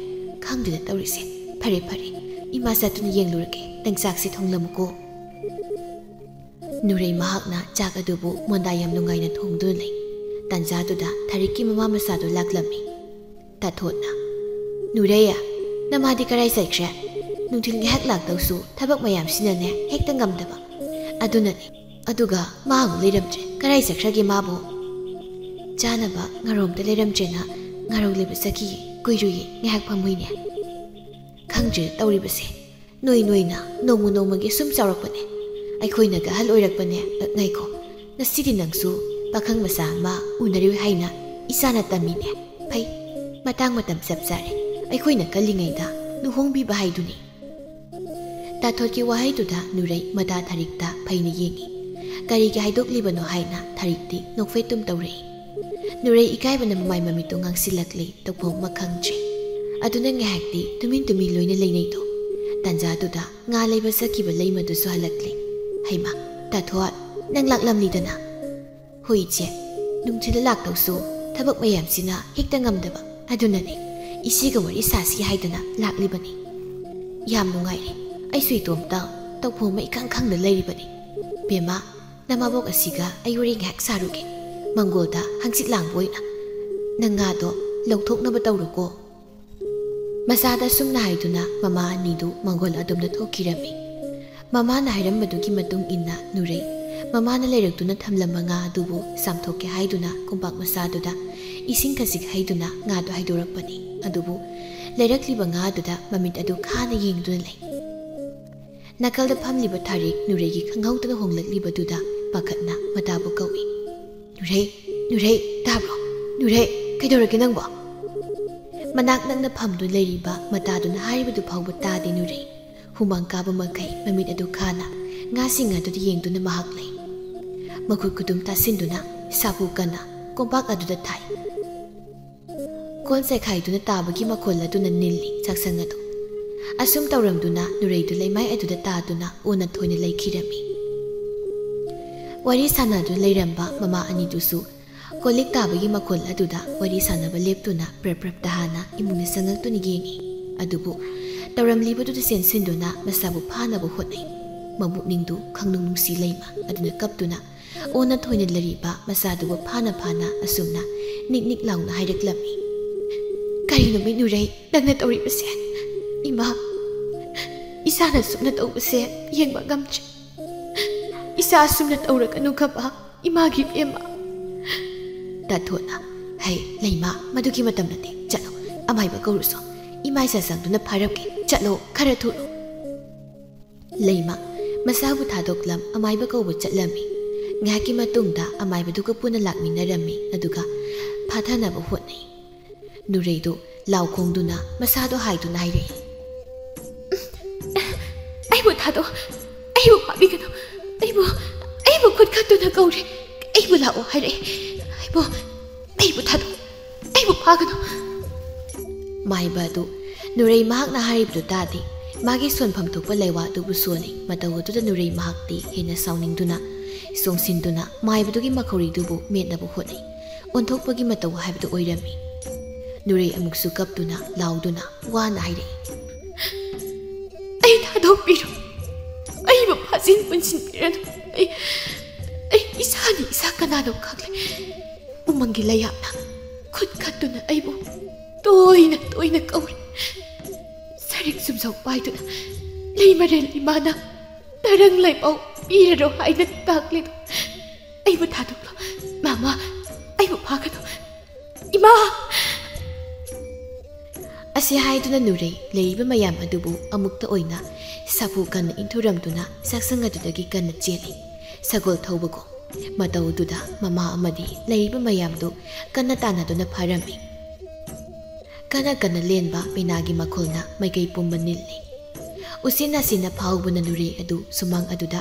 [SPEAKER 1] khangdida tawrise phare ima satuna yenglurake tangsak thonglamuko nurei mahakna chak adubu mondayam nungaina thongdu lei tanjaduda thariki mama masadu laklami tathotna nureya namadi karai saikre nungthil ngehak laktausu thabak mayam sinane hekta ngamdaba adunani aduga mahu leiramtre karai sakragi mabu janaba ngaromda leiramtrena ngarau leba saki kuiruyi ngehak phamuine khangje tawribase noina nongmagi sum chawrakpane aikhoina ga hal oirakpane ngaiko nasidi nangsu pakhang masa ma unari haina isana tamine phai matang matam sapsare aikhoina kalingaida luhongbi bahaiduni tathotki wahaiduda nurei mada tharikta phaina yengi kari ki haidokliबनो haina tharikti nokfetum tawrei nurei ikaibana mamai mamitu ngangsilakli tokphom makhangche aduna ngahakti tumin loina leinaido tanjaduda nga leiba sakiba leimadu su halakli haima tathot nang laklamlidana hoiche nungthil laktausu thabak mayam sina hekta ngamdaba adunani isiga wari sasi haidana laklibani yam nungairi ai suitomta tokphom mai khangkhangna leiribani bema namabok asiga ayuri ngak saruge mangolda hangsit langboina nangado longthoknaba tawruko masada sumna haiduna mama anidu mangol adumna thokirami mama na hairambadu matung inna nurei mama na leirakduna thamlama nga adubu samthokke haiduna kumpak masaduda ising kasik haiduna nga do haidorakpani adubu leirakliba nga aduda mamit adu khana yengduna lei nakalda phamliba tharik nuregi khanghautana honglaklibaduda pakhatna matabu kawi nurei tabro nurei kaidorake nangbo manak nangna phamdu leiriba mataduna haribadu phawba tade nurei humang kaba makai mamit adu khana nga singa du yengduna mahak lei makut kudum tasinduna sabu kana kompak aduda thai kon sai khaiduna tabagi makhol aduna nilli saksangadu asum tawramduna nurei du leimai aduda taduna una thoina leikhirami Wari sanadu leiramba mama anidusu kolik tabagi makol aduda wari sanaba leptuna prep dahana imuna sangagtuni gengi adubu tawramlibaduda sensinduna masabu phanabu hotnai mamukningdu khangnung nungsi leima aduna kaptuna ona thoina lariba masadubu phana asumna nik launa haireklami karino minurei dagna tawribase ima isana sumna tawbase yengba gamche isa sumna tawrakanu khaba imagi ema dathona hai leima maduki matam nate chalo amaiba kauruso imai sa sangduna pharapke chalo khara thu leima masabu thadoklam amaiba kaubu chatlami ngaki matungda amaiba duka puna lakminarami aduga phathana ba hotnai nureido laukhongduna masado haiduna haire aibu thado aibu pabigano aibu khut khatuna kaure aibu lao haire aibu thado aibu phagano maiba du nurei mahak na haribdu tadi magi sonpham thokpa leiwa du busoni mataw du nurei mahak ti hena sauningduna songsinduna maiba dugi makhori dubu metnabu hotnai onthokpagi mataw haibdu oirami nurei amuksu kaptuna lauduna wana haire ai thadok piro ai ba phajin punsin pirano ai isani isa kanano khakle umangi layapna khut khatuna aibu toina kauri sarik sumsau paiduna leimarel imana tarang laipau piraro haina takle aibu thaduklo mama aibu phagano ima asi haiduna nurei leiba mayam adubu amukta oina sapu kan inthuramduna saksangadudagi kan cheli sagol thaubago mataududa mama amadi leiba mayamdu kanna tanaduna pharami kana lenba pinagi makolna maigai pumbanilli usina sina phawbuna nurei adu sumang aduda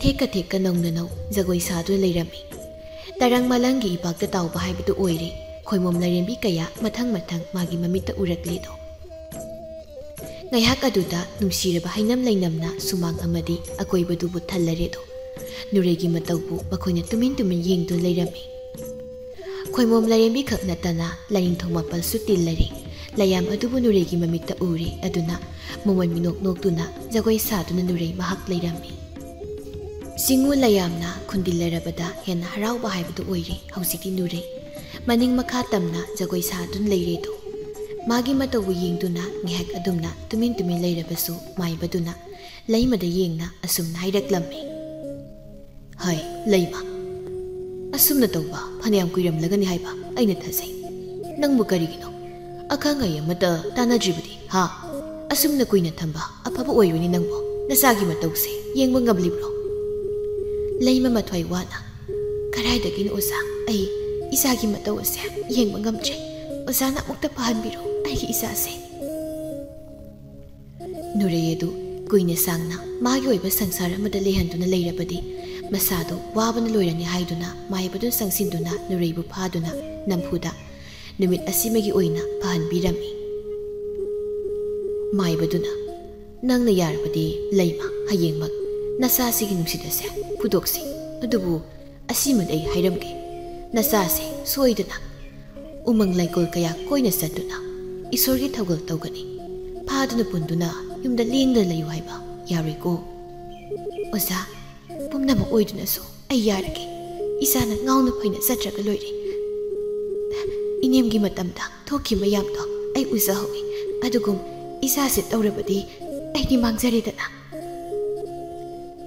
[SPEAKER 1] theka nongna jagoi sadu leirami tarang malangi ibakta tawba haibdu oire khoimom larembi kaya mathang magi mamita urakledo ngayhak aduda nungsiraba hainam leinamna sumang amadi akoibadu bu thallaredo nuregi matawbu bakoina tumin yengdu leirami khoimom larembi khakna tana laring thongma palsu tillari layam adubu nuregi mamita uri aduna momon minok nokduna jagoi saduna nurei mahak leirami singu layamna khundillarabada hen harauba haibdu oire hausiki nurei maning makha tamna jagoi sadun leiredo magi matawu yengduna ngehak adumna tumin leirabasu maibaduna leimada yengna asumna hairaklammi hai leima asumna tawba phanayam kuiramlagani haiba aina thasai nangbu karigino akhangai amata tanadribudi ha asumna kuina thamba afaba oiruni nangbo nasagi matawse yengba ngablibro leima mathwai wana karaidagin osa ai isagi mataw ase yengba ngamche osana mukta pahanbiro aigi isase nureyedu kuina sangna magi oiba sangsar amada lehanduna leirabadi masado wabana loirani haiduna maibadu sangsinduna nureibu phaduna nampuda numit asimagi oina pahanbirami maibaduna nangna yarbadi leima hayengmak nasasigi nungsidase pudoksi adubu asimadai hairamge nasase soidana umang laikol kaya koina satuna isorgi thawgal tawgani phaduna punduna yumda lengda layu haiba yariko oza pumnama oiduna so ai yarage isana ngauna phaina satraga loire inemgi matamda thoki mayamdo ai uzahowi adugum isase tawrabadi aini mangjaredana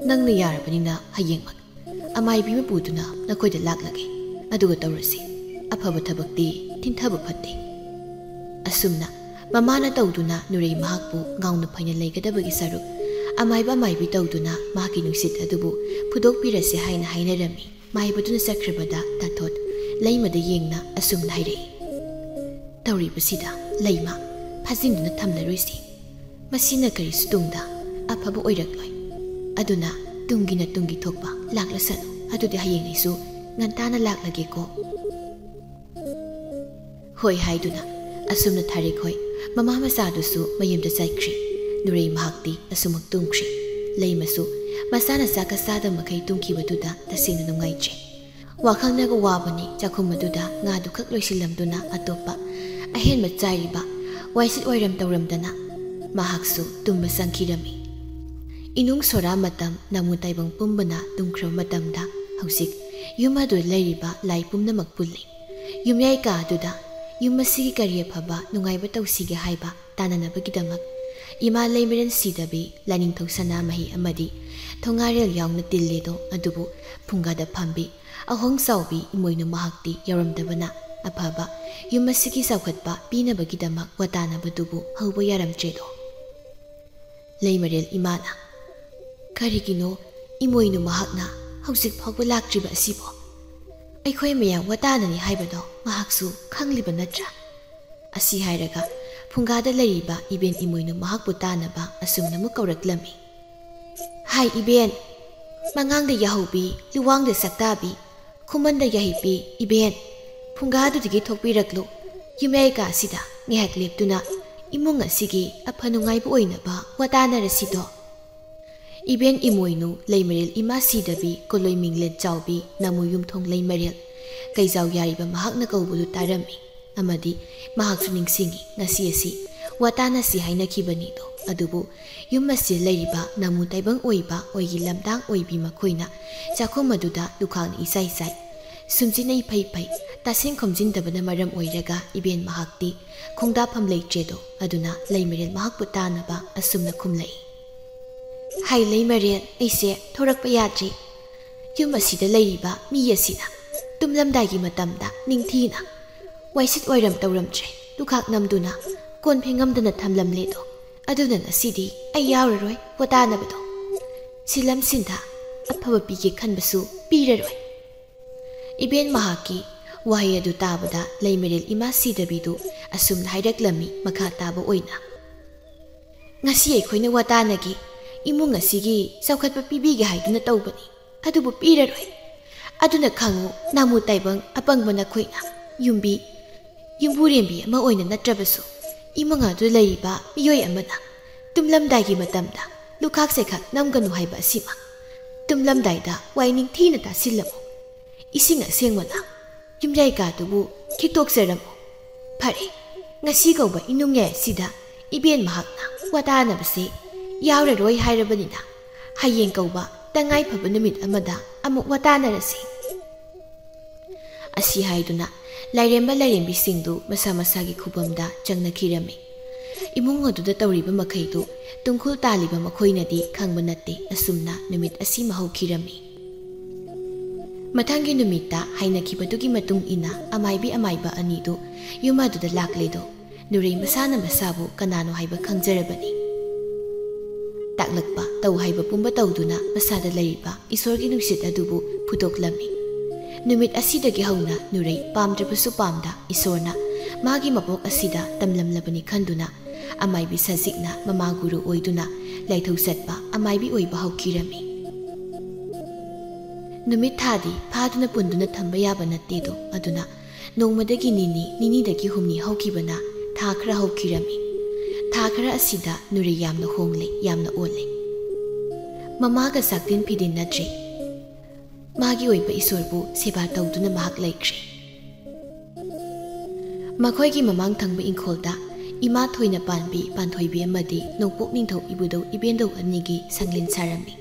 [SPEAKER 1] nangna yarbanina hayengmak amaibi mapuduna nakoida laklage aduga tawrasi afaba thabakti tinthaba phatte asumna mamana tawduna nurei mahakpu ngauna phaina leigadabagi saruk amaiba maibi tawduna maki nungsit adubu phudok pirase haina hainarami maibaduna sakrabada tathot leimada yengna asumna hairei tawribasida leima phajinduna thamlaroisi masina kari stungda afaba oirakloi aduna tungina tungi thokpa laklasanu adudi hayengaisu ngantana laklage ko hoi haiduna asumna tharikoi mama masadusu mayemda saikri nurei mahakti asumak tungkri leimasu masana saka sada makai tungki baduda tasina nungaije wakhangna go wabani chakhum baduda nga du khak loisilamduna atopa ahen ma chairiba waisit oiram tawramdana mahaksu tumba sangkhirami inung sora matam namu taibang pumbana tungkhro matamda hausik yuma do leiriba lai pumna makpulli yumyai ka duda yumasi kariya phaba nungaiba tawsige haiba tananabagidamak ima leimiren sidabi laning thoksana mahi amadi thongarel yaungna tilledo adubu phungada phambi ahong saubi imoinu mahakti yaramdabana aphaba yumasiki saukhatpa pinabagidamak watanabadubu hauba yaramchedo leimarel imana karigino imoinu mahakna hausik phawba laktriba asibo aikhoi mayam watanani haibado mahaksu khangliba natra asi hairaga phungada leriba iben imoinu mahakpu tanaba asumna mu kauraklami hai iben mangangda yahubi luwangda saktabi khumanda yahipi iben phungadu digi thokpiraklu yumeka sida ngehak leptuna imung asigi aphanungaibu oinaba watanarasido iben imoinu leimarel ima sidabi koloi minglen chawbi namu yumthong leimarel kaijaw yariba mahakna kaubudu tarami amadi mahaksu ningsingi ngasi asi watana si haina khibani do adubu yumasi leiriba namu taibang oiba oigi lamdang oibi makhoina chakho maduda dukhang isai sai sumjinai phai phai tasing khomjin dabana maram oiraga iben mahakti khongda pham leichedo aduna leimarel mahakpu tanaba asumna khumlai hai leimarel aise thorakpa yatri yumasida leiriba mi yasina tumlamdagi matamda ningthina waisit oiram tawramtre dukhak namduna kon phengamdana thamlamledo aduna nasidi ai yawraroi watanabado silam sinda aphaba pige khanbasu piraroi iben mahaki wahi adu tabada leimarel ima sidabidu asumna haidaklami makha taba oina ngasi aikhoina watanagi imung asigi saukhatpa pibige haiduna tawbani adubu piraroi aduna khangu namu taibang apangbana khoina yumbi yumburembi ama oina natrabasu imanga du leiba miyoi amana tumlamdai matamda lukhak sekhak namganu haiba asima tumlamdai da waining thina ta silamu ising asengmana yumjai ka dubu khitok seramo phare ngasi gauba inungye sida iben mahakna watana base yawre roi hairabanina hayeng gauba tangai phaba numit amada amuk watana rasi asi haiduna lairemba lairembi singdu masa masagi khubamda changna khirami imung aduda tawriba makhaidu tungkhul taliba makhoinadi khangba natte asumna numit asi mahau khirami mathangi numita haina khibadugi matung ina amaibi amaiba anidu yumaduda lakledo nurei masana masabu kanano haiba khangjarabani taklakpa taw haiba pumba tawduna masada lariba isorgi nungsit adubu phudoklami numit asidagi hauna nurei pamdrabasu pamda isorna magi mapok asida tamlamlabani khanduna amaibi sajikna mama guru oiduna laithau satpa amaibi oiba haukhirami numit thadi phaduna punduna thamba yaba nattedo aduna nongmadagi nini dagi humni haukibana tha khara haukhirami tha khara asida nurei yamna hongle yamna ole mama ga saktin phidin natri magi oiba isorbu seba tawduna mahak laikre makhoigi mamang thangba ingkholda ima thoina panbi panthoibi amadi nokpok ningthau ibudo ibendo anigi sanglin sarami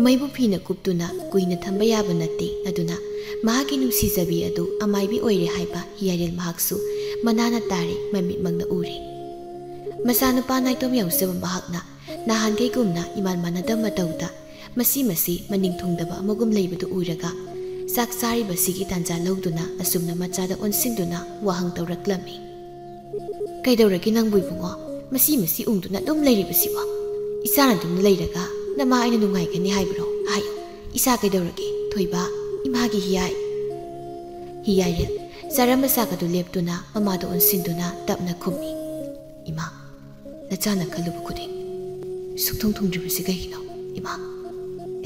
[SPEAKER 1] maibu phina kuptuna kuina thamba yaba natte aduna mahagi nungsijabi adu amaibi oire haiba hiyarel mahaksu manana tare mamit mangna uri masanu pa naitom yausaba mahakna nahangai gumna iman manadam matauda masi maning thungdaba amagum leibadu uraga sak sari basigi tanja lauduna asumna machada onsingduna wahang tawraklami kaidawragi nangbu ibungo masi ungduna dum leiribasiwa isana dum leiraga nama aina nungai gani haibro ayo isa kaidawragi thoiba imagi hiyai sarama sakadu leptuna mamado onsingduna tapna khumi ima nachana kalubu khuding sukthong thungdribasi gaigino ima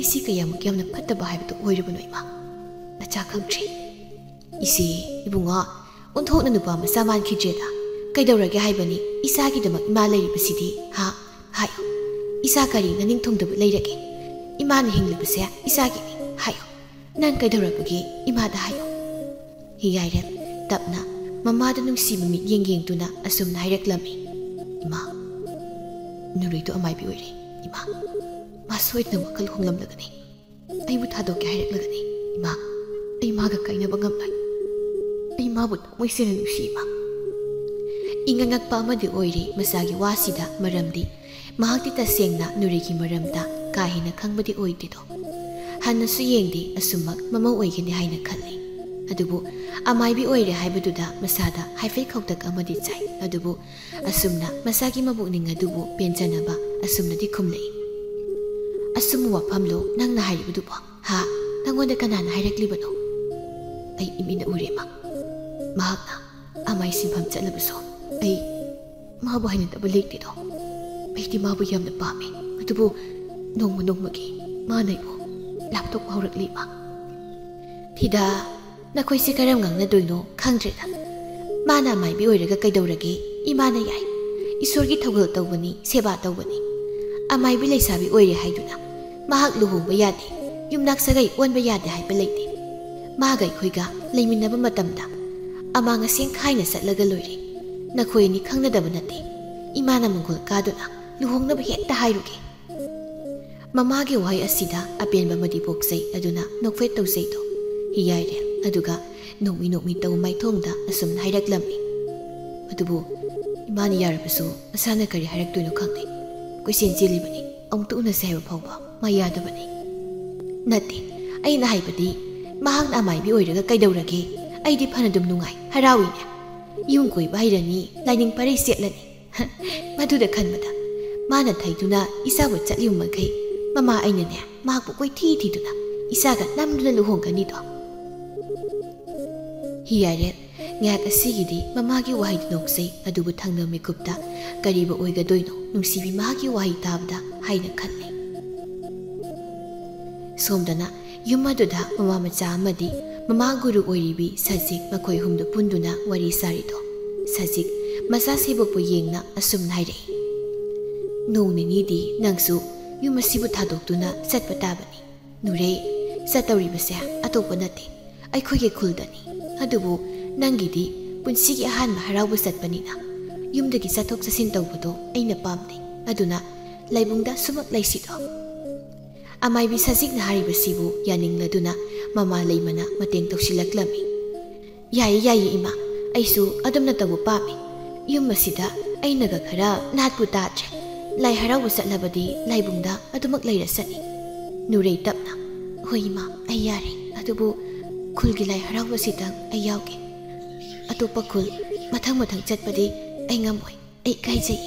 [SPEAKER 1] isi kayamuk yamna phattaba haibdo oirabano ima nacha khangtri isi ibunga onthokna nupa masa man khijeda kaidawrage haibani isagi damak ima leiribasidi ha hayo isa kari naning thongdaba leirage Imana hinglibase isagini hayo. Nang kaidorabagi imada hayo. Hiyayret tapna mamada nungsiba mityeng tuna asumna haireklami. Ima, Nurito amay biwiri. Ima, masoit na wakal hunglamlagani. Ay butado kaya haireklagani. Ima, ay maga kayo na bangamlay. Ay mabut mo'y sinanusi ima. Ingangag pa amadi oiri masagi wasida maramdi. Mahagti taseng na Nurigi maramda kahit na kangbadi oy dito. Hana suyengdi asumag mamauoy gani hay na kali. Adubu amay bi oy re hay baduda masada hay fay kaugtag amadi chay. Adubu asumna masagi mabuning adubu pienjana ba asumna di kumlay. Asumu wapamlo nang nahari badubo. Ha, nangonda kanana hayrakli bano. Ay imina uri ma. Mahag na amay simpam chalabaso. Ay mabuhay na tabalik dito. Ay di mabuyam na pami. Adubu nongmagi manay mo. Laptop haurak lima. Tida, nakoy si karamgang na doyno kangdreda. Mana may biyoy raga kay dawragi, imana yay. Isorgi tawgal tawbani, seba tawbani. Amay bilay sabi oy hay duna. Mahag luhong bayade, yung naksagay wan bayade hay balayde. Magay koy ga, laymin na ba matamda. Ama nga siyang kay na sa lagaloyri. Nakoy ni kang nadaba nati. Imana manggol ka duna, luhong na bahita hayrugi. Mamagi wahay asida apian ba madiboksay aduna nokfet tawsay to. Hiyayre aduga nomi taw may tongda asum na hayraklami. Adubu imani yarabaso asana kari hayraktuno kangni. Kuisin silibani ang tuuna sa hewa pawba mayada bani. Nati ay nahaybadi mahang na amay biyoyraga kay dawragi ay di panadum nungay harawin niya. Yung ko'y bahayrani lining paray siyatlani. Maduda kanmada mana tayduna isawat sa liyong magkay. Mama ay niya, mahagpo ko'y titi na. Isaga namin na luhong ganito. Hiyaret, ngayak asigidi mamagi wahay dinoksay adubot hanggang may kupta kariba oy gadoy no nung sibi mahagi wahay tabda hay na kanlay. Somda na, yung maduda mamamatsa amadi mamaguru oy ribi sasik makoy humdo pundo na wari sarito. Sasik, masasibok po yeng na asum na hayray. Noong ninidi nang su yung masibot hadokduna satpa tabani. Nure, sa tawribasya atopo nati ay ko'y kuldani. Adubo, nanggidi, punsigi ahan maharaw satpa nina. Yung dagi satok sa sintaw buto ay napamni. Aduna, laybungda sumaklay sito. Amay bisasig na haribasibo yaning laduna mamalay mana matengtaw silaklami. Yayi ima, ay su adam na tawo pami. Yung masida ay nagagharap nahat putatse. Lay haraw sa labadi, lay bungda, at umaglay rasani. Nuray tap na, hoy ma, ay yari, at ubo, kul gilay haraw sitang ay yawke. At upakul, matang chatpadi, ay ngamoy, ay ikay zay.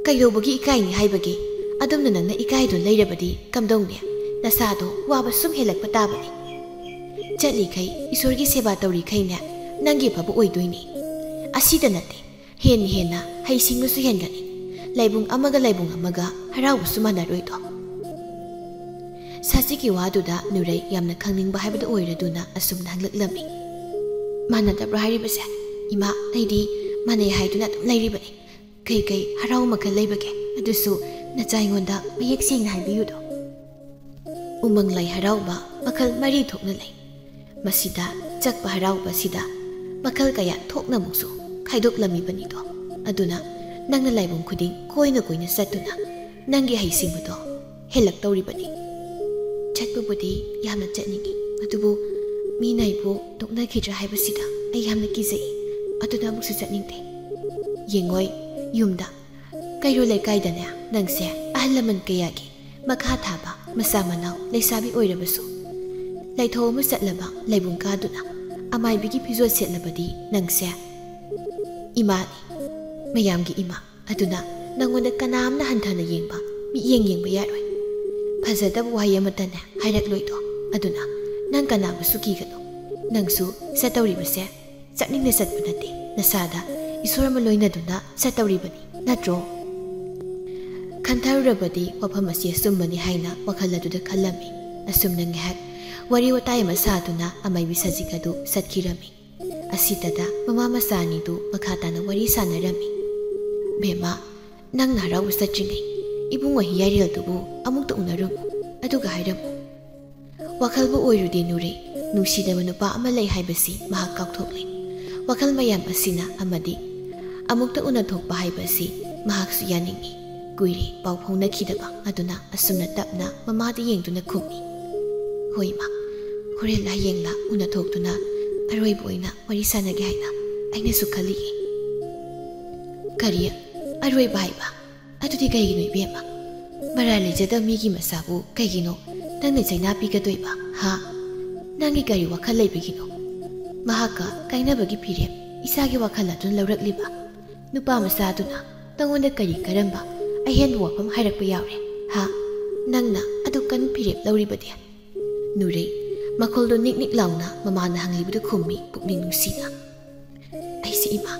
[SPEAKER 1] Kayo bagi ikay ni hay bagi, adom na nang na ikay doon lay rabadi, kamdong niya, nasado, wabas sumhilag patabani. Chatli kay, isorgi seba tawri kay niya, nanggi pa buoy doy ni. Asida nati, hen na, hay sing musu hen gani. Laybung amaga haraw sumanaroy to. Sa siki waduda nuray yamna kangning bahayabada oiraduna asum na hanglaklami. Mana tabra haribase, ima naydi manay hayduna layribani. Kay haraw magkalaybage, aduso na tsayngonda mayek sing na haybiyudo. Umanglay haraw ba makal maritok na lay. Masida tsakpa haraw ba sida makal kaya tok na mungso kaydok lami ba nito. Aduna nang nalaybong kuding koy na satuna nanggi haising mo to helak tawri bani. Chat po budi yamna chatningi adubo minay po tok na kidra haibasida ay yamna kizay aduna muksa chatningte. Yengoy yumda kayo lay kayda na nang siya ahalaman kayagi maghataba masamanaw lay sabi oy rabaso. Lay to mo satlaba laybong kaduna amay bigi pizol satlabadi nang siya imani. Mayamgi ima, aduna, nangunag ka naam na handa na yeng ba, miyeng ba yaroy. Pazadab waya mata na, hayrakloy to, aduna, nang ka naam suki ka to. Nang su, sa tawri ba siya, sakning nasat pa nati, nasada, isura maloy na duna, sa tawri ba ni, nadro. Kantaru rabadi, wapamasya sumbani hayna, wakalado da kalami, asum nang ngahat, wari watay masado na, amay bisazikado, sat kirami. Asitada, mamamasani do, makata na wari sana rami. Bema, nang naraw sa chingay, ibong wahiyaril tubo, among tuong narum, ꯑꯗꯨꯒ ꯍꯥꯏꯔꯝꯃꯨ ꯋꯥꯈꯜꯕꯨ ꯑꯣꯏꯔꯨꯗꯦ ꯅꯨꯔꯩ ꯅꯨꯡꯁꯤꯗꯕ ꯅꯨꯄꯥ ꯑꯃ ꯂꯩ ꯍꯥꯏꯕꯁꯤ ꯃꯍꯥꯛ ꯀꯥꯎꯊꯣꯛꯂꯦ ꯋꯥꯈꯜ ꯃꯌꯥꯝ ꯑꯁꯤꯅ ꯑꯃꯗꯤ ꯑꯃꯨꯛꯇ ꯎꯅꯊꯣꯛꯄ ꯍꯥꯏꯕꯁꯤ ꯃꯍꯥꯛꯁꯨ ꯌꯥꯅꯤꯡꯉꯤ ꯀꯨꯏꯔꯦ ꯄꯥꯎ ꯐꯥꯎꯅꯈꯤꯗꯕ ꯑꯗꯨꯅ ꯑꯁꯨꯝꯅ ꯇꯞꯅ ꯃꯃꯥꯗ ꯌꯦꯡꯗꯨꯅ ꯈꯨꯝꯃꯤ ꯍꯣꯏ ꯏꯃꯥ ꯍꯣꯔꯦꯟ ꯍꯌꯦꯡꯂ ꯎꯅꯊꯣꯛꯇꯨꯅ ꯑꯔꯣꯏꯕ ꯑꯣꯏꯅ ꯋꯥꯔꯤ ꯁꯥꯟꯅꯒꯦ ꯍꯥꯏꯅ ꯑꯩꯅꯁꯨ ꯈꯜꯂꯤꯌꯦ ꯀꯔꯤ ꯑꯔꯣꯏꯕ ꯍꯥꯏꯕ ꯑꯗꯨꯗꯤ ꯀꯩꯒꯤꯅꯣ ꯏꯕꯦꯝꯃ ꯃꯔꯥ ꯂꯩꯖꯗꯕ ꯃꯤꯒꯤ ꯃꯆꯥꯕꯨ ꯀꯩꯒꯤꯅꯣ ꯅꯪꯅ ꯆꯩꯅꯥ ꯄꯤꯒꯗꯣꯏꯕ ꯍꯥ ꯅꯪꯒꯤ ꯀꯔꯤ ꯋꯥꯈꯜ ꯂꯩꯕꯒꯤꯅꯣ ꯃꯍꯥꯛꯀ ꯀꯥꯏꯅꯕꯒꯤ ꯐꯤꯔꯦꯞ ꯏꯁꯥꯒꯤ ꯋꯥꯈꯜ ꯑꯗꯨꯅ ꯂꯧꯔꯛꯂꯤꯕ ꯅꯨꯄꯥ ꯃꯆꯥꯗꯨꯅ ꯅꯪꯉꯣꯟꯗ ꯀꯔꯤ ꯀꯔꯝꯕ ꯑꯍꯦꯟꯕ ꯋꯥꯐꯝ ꯍꯥꯏꯔꯛꯄ ꯌꯥꯎꯔꯦ ꯍꯥ ꯅꯪꯅ ꯑꯗꯨ ꯀꯟ ꯐꯤꯔꯦꯞ ꯂꯧꯔꯤꯕꯗꯤ ꯅꯨꯔꯩ ꯃꯈꯣꯜꯗꯣ ꯅꯤꯛ ꯅꯤꯛ ꯂꯥꯎꯅ ꯃꯃꯥꯅ ꯍꯪꯂꯤꯕꯗꯨ ꯈꯨꯝꯃꯤ ꯄꯨꯛꯅꯤꯡ ꯅꯨꯡꯁꯤꯅ ꯑꯩꯁꯦ ꯏꯃꯥ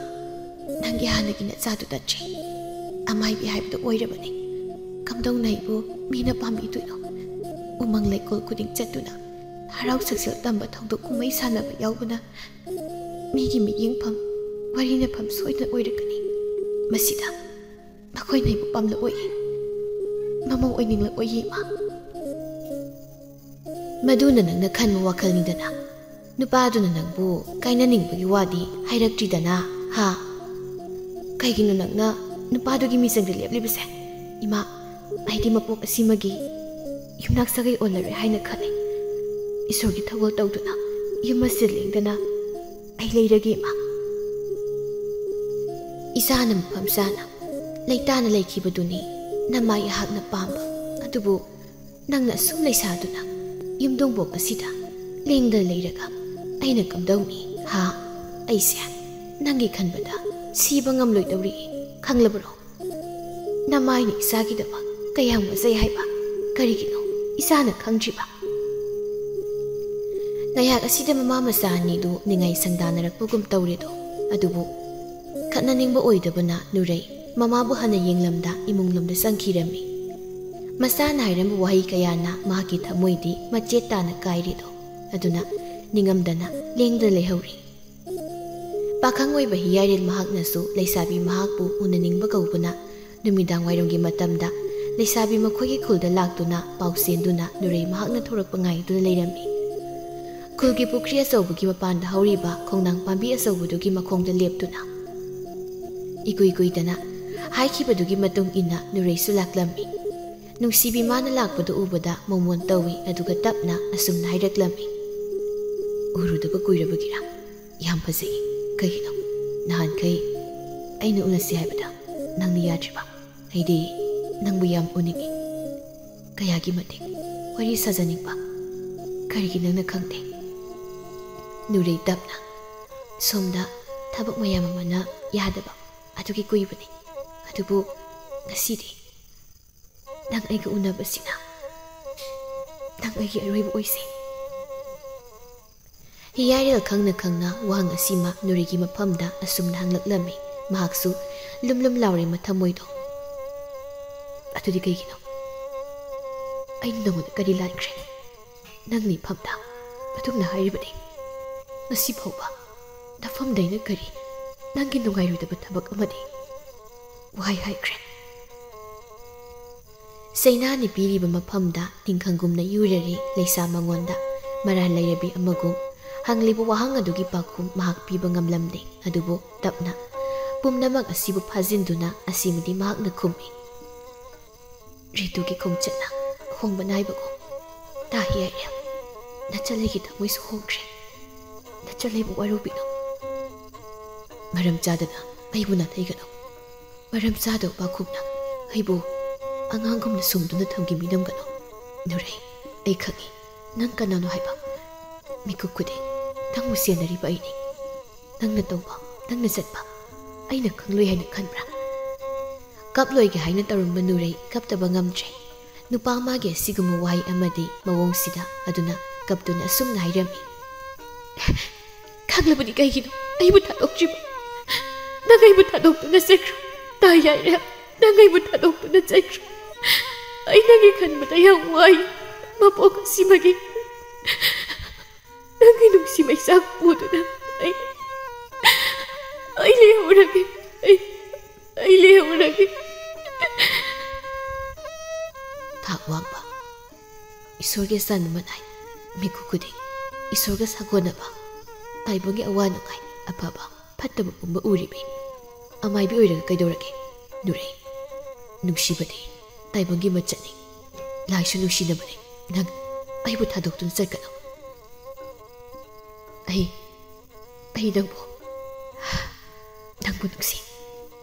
[SPEAKER 1] ꯅꯪꯒꯤ ꯍꯥꯟꯅꯒꯤ ꯅꯆꯥꯗꯨ ꯅꯠꯇ꯭ꯔꯦ ꯑꯃꯥꯏꯕꯤ ꯍꯥꯏꯕꯗꯨ ꯑꯣꯏꯔꯕꯅꯤ ꯀꯝꯗꯧꯅ ꯑꯩꯕꯨ ꯃꯤꯅ ꯄꯥꯝꯕꯤꯗꯣꯏꯅꯣ ꯎꯃꯪ ꯂꯩꯀꯣꯜ ꯈꯨꯗꯤꯡ ꯆꯠꯇꯨꯅ ꯍꯔꯥꯎ ꯁꯛꯁꯦꯜ ꯇꯝꯕ ꯊꯧꯗꯣꯛ ꯀꯨꯝꯍꯩ ꯁꯥꯟꯅꯕ ꯌꯥꯎꯕꯅ ꯃꯤꯒꯤ ꯃꯤꯠꯌꯦꯡꯐꯝ ꯋꯥꯔꯤꯅꯐꯝ ꯁꯣꯏꯗꯅ ꯑꯣꯏꯔꯛꯀꯅꯤ ꯃꯁꯤꯗ ꯃꯈꯣꯏꯅ ꯑꯩꯕꯨ ꯄꯥꯝꯂꯛꯑꯣꯏ ꯃꯃꯧ ꯑꯣꯏꯅꯤꯡꯂꯛꯑꯣꯏ ꯏꯃꯥ ꯃꯗꯨꯅ ꯅꯪꯅ ꯈꯟꯕ ꯋꯥꯈꯜꯅꯤꯗꯅ ꯅꯨꯄꯥꯗꯨꯅ ꯅꯪꯕꯨ ꯀꯥꯏꯅꯅꯤꯡꯕꯒꯤ ꯋꯥꯗꯤ ꯍꯥꯏꯔꯛꯇ꯭ꯔꯤꯗꯅ ꯍꯥ ꯀꯩꯒꯤꯅꯣ ꯅꯪꯅ ꯅꯨꯄꯥꯗꯨꯒꯤ ꯃꯤꯆꯪꯗ ꯂꯦꯞꯂꯤꯕꯁꯦ ꯏꯃꯥ ꯑꯩꯗꯤ ꯃꯄꯣꯛ ꯑꯁꯤꯃꯒꯤ ꯌꯨꯝꯅꯥꯛ ꯁꯥꯒꯩ ꯑꯣꯜꯂꯔꯣꯏ ꯍꯥꯏꯅ ꯈꯜꯂꯤ ꯏꯁꯣꯔꯒꯤ ꯊꯧꯒꯜ ꯇꯧꯗꯨꯅ ꯌꯨꯝ ꯑꯁꯤ ꯂꯦꯡꯗꯅ ꯑꯩ ꯂꯩꯔꯒꯦ ꯏꯃꯥ ꯏꯁꯥꯅ ꯃꯐꯝ ꯆꯥꯅ ꯂꯩꯇꯥꯅ ꯂꯩꯈꯤꯕꯗꯨꯅꯤ ꯅꯃꯥ ꯌꯥꯍꯥꯛꯅ ꯄꯥꯝꯕ ꯑꯗꯨꯕꯨ ꯅꯪꯅ ꯑꯁꯨꯝ ꯂꯩꯁꯥꯗꯨꯅ ꯌꯨꯝꯗꯣꯡꯕꯣꯛ ꯑꯁꯤꯗ ꯂꯦꯡꯗꯅ ꯂꯩꯔꯒ ꯑꯩꯅ ꯀꯝꯗꯧꯅꯤ ꯍꯥ ꯑꯩꯁꯦ ꯅꯪꯒꯤ ꯈꯟꯕꯗ ꯁꯤꯕ ꯉꯝꯂꯣꯏꯗꯧꯔꯤ ꯈꯪꯂꯕ꯭ꯔꯣ ꯅꯃꯥꯏꯅ ꯏꯆꯥꯒꯤꯗꯃꯛ ꯀꯌꯥꯝ ꯋꯥꯖꯩ ꯍꯥꯏꯕ ꯀꯔꯤꯒꯤꯅꯣ ꯏꯆꯥꯅ ꯈꯪꯗ꯭ꯔꯤꯕ ꯉꯥꯏꯍꯥꯛ ꯑꯁꯤꯗ ꯃꯃꯥ ꯃꯆꯥ ꯑꯅꯤꯗꯨ ꯅꯤꯡꯉꯥꯏ ꯁꯪꯗꯥꯅꯔꯛꯄꯒꯨꯝ ꯇꯧꯔꯦꯗꯣ ꯑꯗꯨꯕꯨ ꯈꯠꯅꯅꯤꯡꯕ ꯑꯣꯏꯗꯕꯅ ꯅꯨꯔꯩ ꯃꯃꯥꯕꯨ ꯍꯟꯅ ꯌꯦꯡꯂꯝꯗ ꯏꯃꯨꯡꯂꯣꯝꯗ ꯆꯪꯈꯤꯔꯝꯃꯤ ꯃꯆꯥꯅ ꯍꯥꯏꯔꯝꯕ ꯋꯥꯍꯩ ꯀꯌꯥꯅ ꯃꯍꯥꯛꯀꯤ ꯊꯃꯣꯏꯗꯤ ꯃꯆꯦꯠ ꯇꯥꯅ ꯀꯥꯏꯔꯤꯗꯣ ꯑꯗꯨꯅ ꯅꯤꯡꯉꯝꯗꯅ ꯂꯦꯡꯗꯅ ꯂꯩꯍꯧꯔꯤ ꯄꯥꯈꯪ ꯑꯣꯏꯕ ꯍꯤꯌꯥꯏꯔꯦꯜ ꯃꯍꯥꯛꯅꯁꯨ ꯂꯩꯁꯥꯕꯤ ꯃꯍꯥꯛꯄꯨ ꯎꯅꯅꯤꯡꯕ ꯀꯧꯕꯅ ꯅꯨꯃꯤꯗꯥꯡ ꯋꯥꯏꯔꯝꯒꯤ ꯃꯇꯝꯗ ꯂꯩꯁꯥꯕꯤ ꯃꯈꯣꯏꯒꯤ ꯈꯨꯜꯗ ꯂꯥꯛꯇꯨꯅ ꯄꯥꯎ ꯆꯦꯟꯗꯨꯅ ꯅꯨꯔꯩ ꯃꯍꯥꯛꯅ ꯊꯣꯔꯛꯄ ꯉꯥꯏꯗꯨꯅ ꯂꯩꯔꯝꯃꯤ ꯈꯨꯜꯒꯤ ꯄꯨꯈ꯭ꯔꯤ ꯑꯆꯧꯕꯒꯤ ꯃꯄꯥꯟꯗ ꯍꯧꯔꯤꯕ ꯈꯣꯡꯅꯥꯡ ꯄꯥꯝꯕꯤ ꯑꯆꯧꯕꯗꯨꯒꯤ ꯃꯈꯣꯡꯗ ꯂꯦꯞꯇꯨꯅ ꯏꯀꯨꯏ ꯀꯨꯏꯗꯅ ꯍꯥꯏꯈꯤꯕꯗꯨꯒꯤ ꯃꯇꯨꯡ ꯏꯟꯅ ꯅꯨꯔꯩꯁꯨ ꯂꯥꯛꯂꯝꯃꯤ ꯅꯨꯡꯁꯤꯕꯤ ꯃꯥꯅ ꯂꯥꯛꯄꯗꯨ ꯎꯕꯗ ꯃꯣꯃꯣꯟ ꯇꯧꯏ ꯑꯗꯨꯒ ꯇꯞꯅ ꯑꯁꯨꯝꯅ ꯍꯥꯏꯔꯛꯂꯝꯃꯤ ꯎꯔꯨꯗꯕ ꯀꯨꯏꯔꯕꯒꯤꯔ ꯌꯥꯝ ꯐꯖꯩ ꯀꯩꯒꯤꯅꯣ ꯅꯍꯥꯟꯈꯩ ꯑꯩꯅ ꯎꯅꯁꯤ ꯍꯥꯏꯕꯗ ꯅꯪꯅ ꯌꯥꯗ꯭ꯔꯤꯕ ꯑꯩꯗꯤ ꯅꯪꯕꯨ ꯌꯥꯝ ꯎꯅꯤꯡꯉꯤ ꯀꯌꯥꯒꯤ ꯃꯇꯤꯛ ꯋꯥꯔꯤ ꯁꯥꯖꯅꯤꯡꯕ ꯀꯔꯤꯒꯤ ꯅꯪꯅ ꯈꯪꯗꯦ ꯅꯨꯔꯩ ꯇꯞꯅ ꯁꯣꯝꯗ ꯊꯕꯛ ꯃꯌꯥꯝ ꯑꯃꯅ ꯌꯥꯗꯕ ꯑꯗꯨꯒꯤ ꯀꯨꯏꯕꯅꯤ ꯑꯗꯨꯕꯨ ꯉꯁꯤꯗꯤ ꯅꯪ ꯑꯩꯒ ꯎꯅꯕꯁꯤꯅ ꯅꯪ ꯑꯩꯒꯤ ꯑꯔꯣꯏꯕ ꯑꯣꯏꯁꯦ ꯍꯤꯌꯥꯏꯔꯦꯜ ꯈꯪꯅ ꯈꯪꯅ ꯋꯥꯍꯪ ꯑꯁꯤꯃ ꯅꯨꯔꯩꯒꯤ ꯃꯐꯝꯗ ꯑꯁꯨꯝꯅ ꯍꯪꯂꯛꯂꯝꯃꯤ ꯃꯍꯥꯛꯁꯨ ꯂꯨꯝ ꯂꯨꯝ ꯂꯥꯎꯔꯦ ꯃꯊꯃꯣꯏꯗꯣ ꯑꯗꯨꯗꯤ ꯀꯩꯒꯤꯅꯣ ꯑꯩꯅ ꯅꯉꯣꯟꯗ ꯀꯔꯤ ꯂꯥꯟꯈ꯭ꯔꯦ ꯅꯪꯅ ꯏꯐꯝꯗ ꯑꯗꯨꯝꯅ ꯍꯥꯏꯔꯤꯕꯅꯤ ꯉꯁꯤ ꯐꯥꯎꯕ ꯅꯐꯝꯗꯩꯅ ꯀꯔꯤ ꯅꯪꯒꯤ ꯅꯨꯡꯉꯥꯏꯔꯣꯏꯗꯕ ꯊꯕꯛ ꯑꯃꯗꯤ ꯋꯥꯍꯩ ꯍꯥꯏꯈ꯭ꯔꯦ ꯆꯩꯅꯥꯅ ꯄꯤꯔꯤꯕ ꯃꯐꯝꯗ ꯇꯤꯡꯈꯪꯒꯨꯝꯅ ꯌꯨꯔꯔꯤ ꯂꯩꯁꯥ ꯃꯉꯣꯟꯗ ꯃꯔꯥꯜ ꯂꯩꯔꯕꯤ ꯑꯃꯒꯨꯝ ꯍꯪꯂꯤꯕ ꯋꯥꯍꯪ ꯑꯗꯨꯒꯤ ꯄꯥꯎꯈꯨꯝ ꯃꯍꯥꯛ ꯄꯤꯕ ꯉꯝꯂꯝꯗꯦ ꯑꯗꯨꯕꯨ ꯇꯞꯅ ꯄꯨꯝꯅꯃꯛ ꯑꯁꯤꯕꯨ ꯐꯥꯖꯤꯟꯗꯨꯅ ꯑꯁꯤꯃꯗꯤ ꯃꯍꯥꯛꯅ ꯈꯨꯝꯃꯤ ꯔꯤꯇꯨꯒꯤ ꯈꯣꯡꯆꯠꯅ ꯑꯍꯣꯡꯕ ꯅꯥꯏꯕꯒꯨꯝ ꯇꯥ ꯍꯤꯌꯥꯏꯔꯦꯜ ꯅꯆꯜꯂꯩꯒꯤ ꯊꯃꯣꯏꯁꯨ ꯍꯣꯡꯈ꯭ꯔꯦ ꯅꯆꯜꯂꯩꯕꯨ ꯋꯥꯔꯧꯕꯤꯅꯨ ꯃꯔꯝ ꯆꯥꯗꯅ ꯑꯩꯕꯨ ꯅꯥꯊꯩꯒꯅꯨ ꯃꯔꯝ ꯆꯥꯗꯕ ꯄꯥꯈꯨꯝꯅ ꯑꯩꯕꯨ ꯑꯉꯥꯡꯒꯨꯝꯅ ꯁꯨꯝꯗꯨꯅ ꯊꯝꯈꯤꯕꯤꯔꯝꯒꯅꯨ ꯅꯨꯔꯩ ꯑꯩ ꯈꯪꯏ ꯅꯪ ꯀꯅꯥꯅꯣ ꯍꯥꯏꯕ ꯃꯤꯀꯨꯞ ꯈꯨꯗꯤꯡ ꯅꯪꯕꯨ ꯁꯦꯟꯅꯔꯤꯕ ꯑꯩꯅꯤ ꯅꯪꯅ ꯇꯧꯕ ꯅꯪꯅ ꯆꯠꯄ ꯑꯩꯅ ꯈꯪꯂꯣꯏ ꯍꯥꯏꯅ ꯈꯟꯕ꯭ꯔꯥ ꯀꯞꯂꯣꯏꯒꯦ ꯍꯥꯏꯅ ꯇꯧꯔꯝꯕ ꯅꯨꯔꯩ ꯀꯞꯇꯕ ꯉꯝꯗ꯭ꯔꯦ ꯅꯨꯄꯥ ꯑꯃꯒꯤ ꯑꯁꯤꯒꯨꯝꯕ ꯋꯥꯍꯩ ꯑꯃꯗꯤ ꯃꯑꯣꯡꯁꯤꯗ ꯑꯗꯨꯅ ꯀꯞꯇꯨꯅ ꯑꯁꯨꯝꯅ ꯍꯥꯏꯔꯝꯃꯤ ꯈꯪꯂꯕꯗꯤ ꯀꯩꯒꯤꯅꯣ ꯑꯩꯕꯨ ꯊꯥꯗꯣꯛꯇ꯭ꯔꯤꯕ ꯅꯪ ꯑꯩꯕꯨ ꯊꯥꯗꯣꯛꯇꯨꯅ ꯆꯠꯈ꯭ꯔꯣ ꯇꯥ ꯍꯤꯌꯥꯏꯔꯦꯜ ꯅꯪ ꯑꯩꯕꯨ ꯊꯥꯗꯣꯛꯇꯨꯅ ꯆꯠꯈ꯭ꯔꯣ ꯑꯩ ꯅꯪꯒꯤ ꯈꯟꯕꯗ ꯌꯥꯝ ꯋꯥꯏ ꯃꯄꯣꯛ ꯑꯁꯤꯃꯒꯤ ꯅꯪꯒꯤ ꯅꯨꯡꯁꯤ ꯃꯩꯆꯥꯛ ꯄꯨꯗꯨꯅ ꯑꯩ ꯂꯩꯍꯧꯔꯒꯦ ꯑꯩ ꯂꯩꯍꯧꯔꯒꯦ ꯊꯥꯛ ꯋꯥꯡꯕ ईश्वर के सन मनाई मिकु खुदी ईश्वर का सागोनबा ताइबंगे अवा नुंगाई अफाबा फत्तब पुंबा उरिबी अमाइबी ओइरगा कैदोरगे नुरे नुंगसिबदि ताइबंगे मचनी लाइसु नुंसिनबने नंग आइबु थादोक्तुन चटकनो आई नंगबु नुंगसि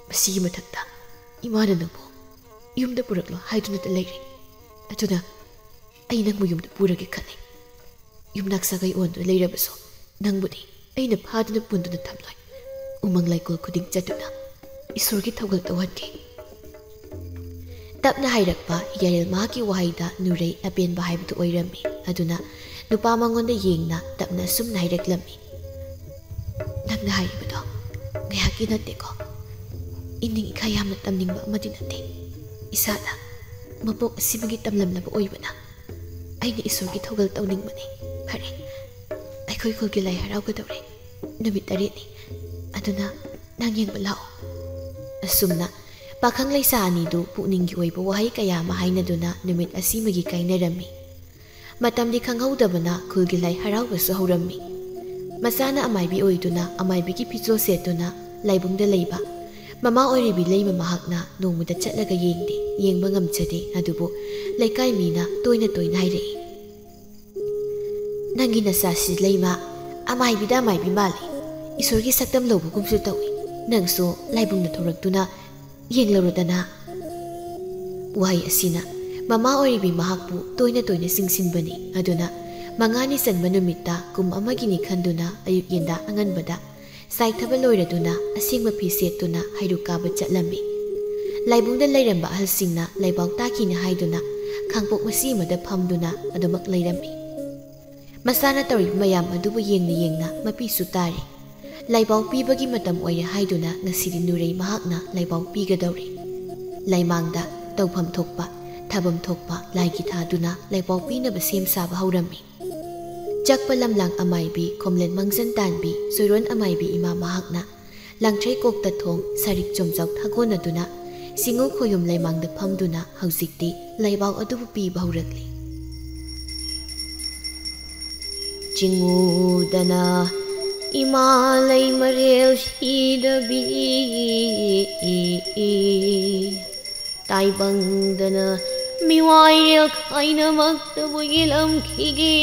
[SPEAKER 1] मसिगी मथक्ता इमाना नंगबु युमदा पुरक्लो हाइदुनता लेरे अदुना आई नंगबु युमदा पुरगे खले युमनाक्सागै ओनदु लेरबसो नंगबुदि अइना फादुना पुंदुना थमलोय उमंग लाइकोल खुदिंग चटुना ईश्वरगी थौगल तवहनगे तपना हाइरक्पा यारेल माकी वाहाइदा नुरै अपेनबा हाइबदु ओइरम्मी अदुना नुपा मंगोंदा येंगना तपना सुमना हाइरक्लम्मी नंगना हाइबदो गयाकी नतेको इनिंग इखा यामना तमनिंगबा अमदि नते इसादा मपोक असिमगी तमलमलबा ओइबना आइना ईश्वरगी थौगल तौनिंगबने फरे अखोय खुलगी लाई हराउगदौरे नुमित तरेनी अदुना नंग येंगबा लाओ असुमना पाखंग लैसा अनिदु पुनिंगी ओइबा वहाई कया मा हाइनदुना नुमित असिमगी काइनरम्मी मतमदि खंगहौदबना खुलगी लाई हराउबसु हौरम्मी मसाना अमाइबी ओइदुना अमाइबीगी फिचो सेतुना लाइबुंगदा लैबा ममा ओइरिबी लैमा महाकना नोंमुदा चटलगा येंगदे येंगबा ngamchade adubu laikai mina toina toina hairei nangi nasasi leima amaibida maibi mali isorgi saktam lobu kumsu tawi nangso laibungna thoraktuna yenglorudana wai asina mama oribi mahakpu toina toina singsinbani aduna mangani sanba numitta kum amagini khanduna ayuk yenda anganbada sai thabal loiraduna asingma phi setuna hairukaba chatlammi laibungda leiramba ahalsingna laibau takina haiduna khangpok masimada phamduna adumak leirammi masana tori mayam adubu yengna mapi sutari laibau pibagi matam oira haiduna ngasiri nurei mahakna laibau pigadawri laimangda tawpham thokpa thabam thokpa laigi thaduna laibau pinaba sem saba haurammi jakpa lamlang amaibi komlen mangjan tanbi soiron amaibi ima mahakna langthrei kokta thong sarik chomjau thagonaduna singo khoyum laimangda phamduna haujikti laibau adubu pi baurakli chingudana imalai marel hidabi taibangdana miwairel khaina maktabu ilam khige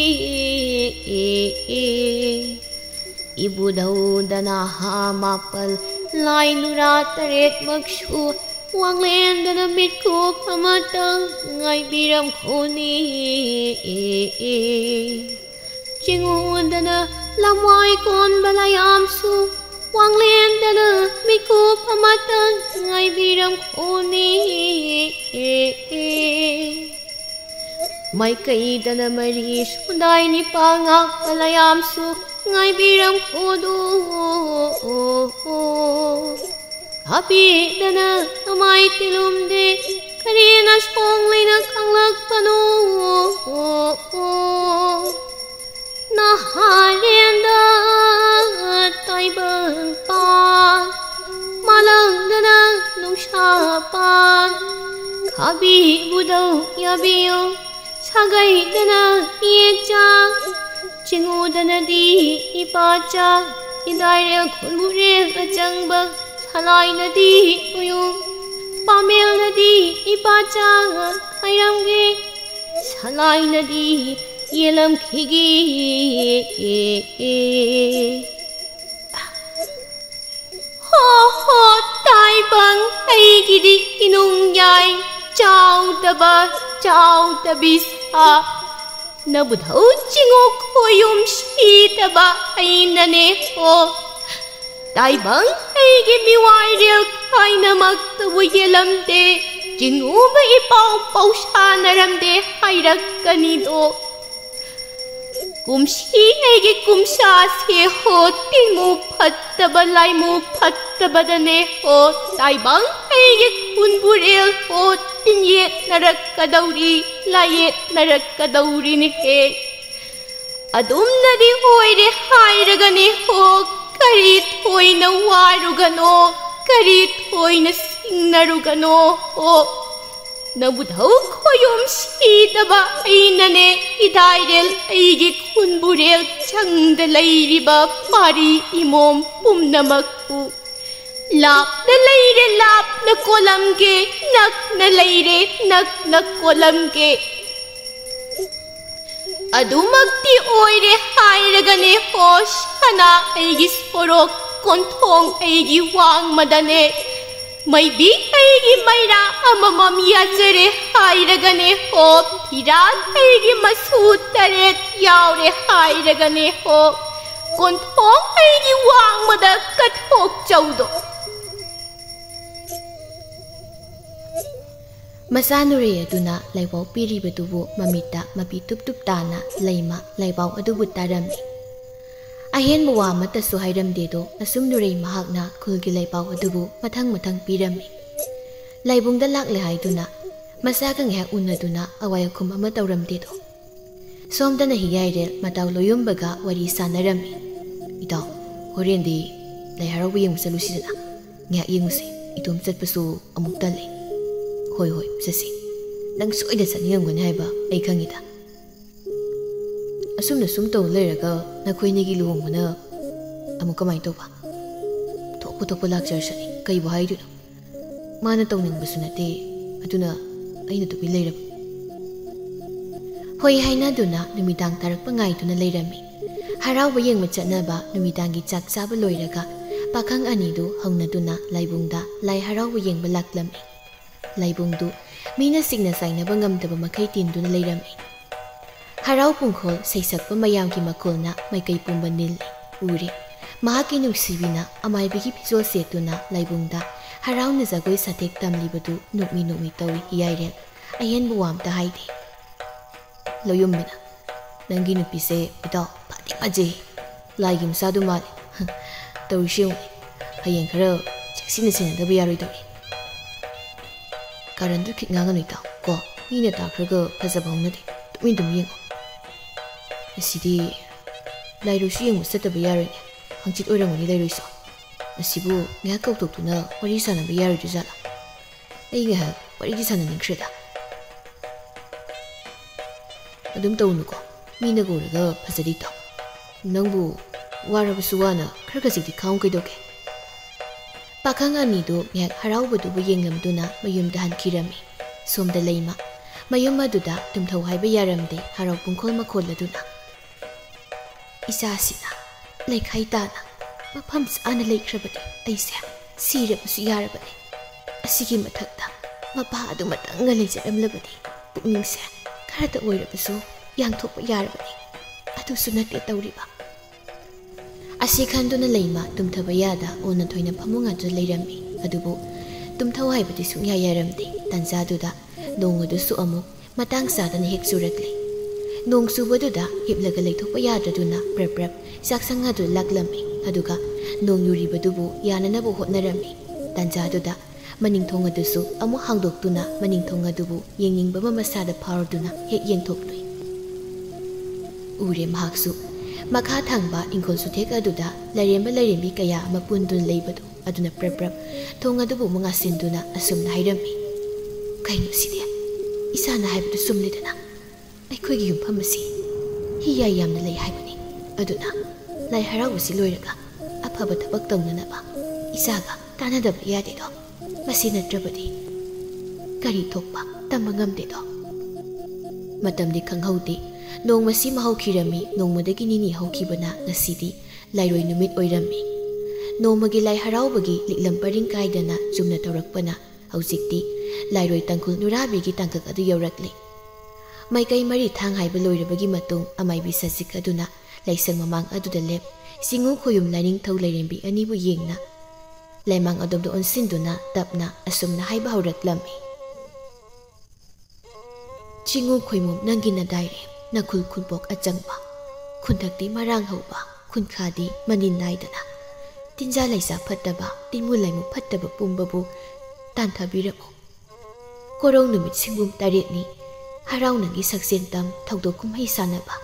[SPEAKER 1] ibudhaudana ha mapal lainura taret makshu wanglendana mitku pamatang ngai biram khoni chingudana lamwai kon balayam su wanglendana mitku pamatang ngai biram khoni mai kai dana mari sudai ni panga balayam su ngai biram khodu happy dana amai tilumde karina songlina kanglak panu na halenda taibang pa malang dana nungsha pa khabi budau yabiyo sagai dana yecha chingu dana di ipacha idaire khulure achangba halai nadi uyum pamel nadi ipacha khairamge halai nadi yelam khigi ho ho tai bang ai gidi inung yai chau tabi sa na budhau chingo khoyum shi taba ai nane ho tai bang ai gi mi wai rel khaina mak tabu yelam de jingu ba ipau pau sanaram de hairak kani do kumshi ai gi kumsha se ho timu phattaba lai mu phattaba dane ho tai bang ai gi kunburel ho tinye narak kadauri layet narak kadauri ni he adum nadi hoire hairagani ho kari thoina warugano kari thoina singnarugano ho
[SPEAKER 2] नबुधौ खोयोम सीदबा ऐनने इदाइरेल ऐगी खुनबुरेल चंगद लैरिबा पारी इमोम पुमनमकपु लापना लैरे लापना कोलमगे नकना लैरे नकना कोलमगे अदुमक्ति ओइरे हाइरगने होश हना ऐगी सोरोक कोंथोंग ऐगी वांग Madane maybe ऐगी मैरा अममम याजरे हाइरगने हो फिरान ऐगी मसू तरेत यावरे हाइरगने हो कोंथोंग ऐगी वांग मद कथोक चौदो
[SPEAKER 1] मसानुरे अदुना लाइबाव पीरिबदुबु ममिता मपी तुप तुप ताना lemma लाइबाव अदुबु तारमि अहेन बुवा मतसु हाइरमदेदो असुमनुरे महाकना खुलगी लाइबाव अदुबु मथंग मथंग पीरमि लाइबुंगदा लाकले हाइदुना मसाका ngak उन्नदुना अवायखुम अमा तौरमदेदो सोमदना हियाइरेल मताव लोयुम्बगा वरी सानरमि इताव होरेंदी लाइहाराव येंगु चलुसिदना ngak येंगुसे इतोम चटपसु अमुक तले होय होय ससी नंग सोइदा चनियंगन हाइबा ऐ खंगिदा असुमना सुम तौ लेरगा नखोइनिगी लुहोंगना अमु कमाइ तौबा थोपु थोपु लाक्चरसनी कइबो हाइदुनो माना तौनिंगबसु नते अदुना अइना तुपि लेरब होय हाइनादुना नुमिदांग तारकपा ngaइदुना लेरमि हरावबा येंगमा चटनबा नुमिदांगी चाक चाबा लोइरगा पाखंग अनिदु हौनदुना लाइबुंगदा लाई हरावबा येंगबा लाक्लमि लाइबुंगदु Meena सिग्ना साइनबा ngamdaba makai tinduna leirami हराव पुंखोल सैसक्पा मयामकी मखोलना मैकै पुंबा निल उरे महाकी नुक्सिबिना अमाइबिगी फिजोल सेतुना लाइबुंगदा हरावना जगोय साथेक तमलिबदु नुकमी नुकमी तौरी हियाइरेल अहेन बुवामता हाइदे लोयुम्बना नंगी नुपिसे इताव फाति माजे लाइगी मसादु माले तौरिसिउ हयें खरा चेक्सिना सेनदबा यारोइदोरि कारणदु खिंगागनु इताव को मीना ताखरगा फजबा हौनदे तुमिन तुम येंगो असिदी लाइरुसु येंगु सतबा यारोइने हंचित ओइरंगनि लाइरुसु असिबु ngak कौतोक्तुना वरि सानबा यारोइदु जाला ऐ ngak वरिदि साननिंख्रेदा अदुम तौनुको मीना गोरगा फजदि ताव नंगबु वारबसु वाना खरखजिदि खाउ कैदोके पाखंग अनिदो ngak हरावबदुबु येंगलमदुना मयुमदा हनखिरमि सोमदा लैमा मयुम अदुदा तुमथौ हाइबा यारमदे हराव पुंखोल मखोलदुना इसासिना लेखाइ ताना मफम साना लेख्रबदि ऐसे सिरबसु यारबदि असिगी मथक्ता मपा अदु मतंग लेजरमलबदि पुनिंगसे खरता ओइरबसु यांगथोपा यारबदि अदुसु नते तौरिबा असी खंदुना लैमा तुमथबा यादा ओना थोइना फमुंग अदु लेरमि अदुबु तुमथौ हाइबदि सुंया यारमदि तंजादुदा नोंगदुसु अमु मतंग सादना हेक सुरकले नोंग सुबदुदा हिपलगा लेथोपा याददुना प्रप प्रप साक्संग अदु लाक्लमि अदुगा नोंग युरिबदुबु याननबु होटनरमि तंजादुदा मनिंग थोंगदुसु अमु हांगदोक्तुना मनिंग थोंगदुबु येंगिंगबा मसादा फावदुना हेक येंथोक्तुइ उरे महाक्सु मखा थांबा इंखोल सुथेक अदुदा लरेंबी कया अमा पुंदुन लेबदु अदुना प्रप प्रप थोंगदुबु मंगा सिंदुना असुमना हाइरमि कइनु सिदे इसाना हाइबदु सुमलिदना अखोइगी युमफम असि हिया यामना लei हाइबनि अदुना लाई हरावसि लोइरगा अफब थबक तौननबा इसागा तानदब यादेदो मसि नत्रबदि करी थोकपा तम्बा ngamदेदो मतमदि खंगहौदे नोंमसि महौखिरमि नोंमदगी निनि हौखिबना ngasiदी लाइरोइ नुमित ओइरमि नोंमगी लाई हरावबगी लिक्लम परिंग काइदना जुमना तौरकपना हौजिक्ति लाइरोइ तंकुल नुराबिगी तंकक अदु यौरकले माइकै मरी थांग हाइबा लोइरबगी मतुंग अमाइबी सजिक अदुना लाइसंग ममांग अदुदा लेप सिंगु खोयुम लाइनिंग थौ लेरेंबी अनिबु येंगना लाइमांग अदोमदो ओनसिंदुना तपना असुमना हाइबा हौरकलमि चिंगु खोइमुम नंगिना दाइरे नखुल खुलबोक अचंगबा खुनथक्ति मरांग हौबा खुनखादी मनिन नाइदना तिंजा लाइसा फत्तबा तिमु लाइमु फत्तबा पुंबबु तांथाबिरमु कोरौ नुमित सिंगुम तारेटनी हराउनगी सक्सेन तम थौदो कुमहै सानबा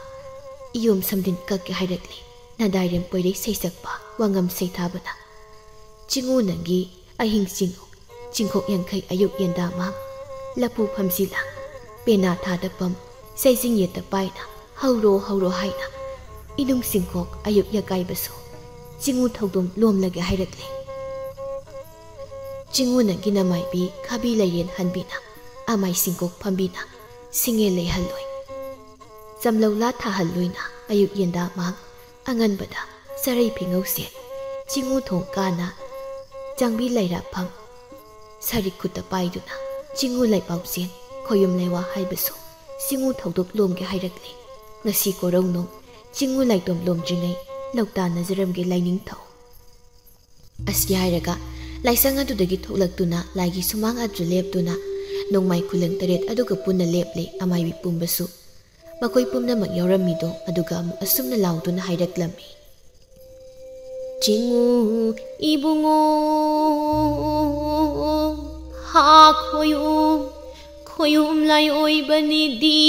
[SPEAKER 1] इयोम समदिन कके हाइरकले नदाइरेम पोइरे सैसकपा वांगम सैथाबना चिंगु नंगी अहिंग चिंगु चिंखोक यांखै अयुक यंदामा lapu phamsila pena thada pam saijing yeta paina hauro hauro haina inung singkok ayuk yakai baso jingu thodom lomlage hairakle jingu na gina mai bi khabi layen hanbina amai singkok phambina singe le haloi jamlola tha halloina ayuk yenda mak angan bada sarai phingau se jingu thong kana jangbi laira pham sari khuta paiduna jingu lai pausen khoyum lewa haibaso singu thodok lomge hairakle ngasi korong no jingu lai tom lom jingai lokta nazaram ge laining thau asya hairaga laisang adudagi thoklaktuna laigi sumang adu leptuna nongmai kulang taret aduga punna leple amai bi pumbasu makoi pumna mak yauramido aduga amu asumna lauduna hairaklammi
[SPEAKER 2] jingu ibungo ha khoyum lai oi bani di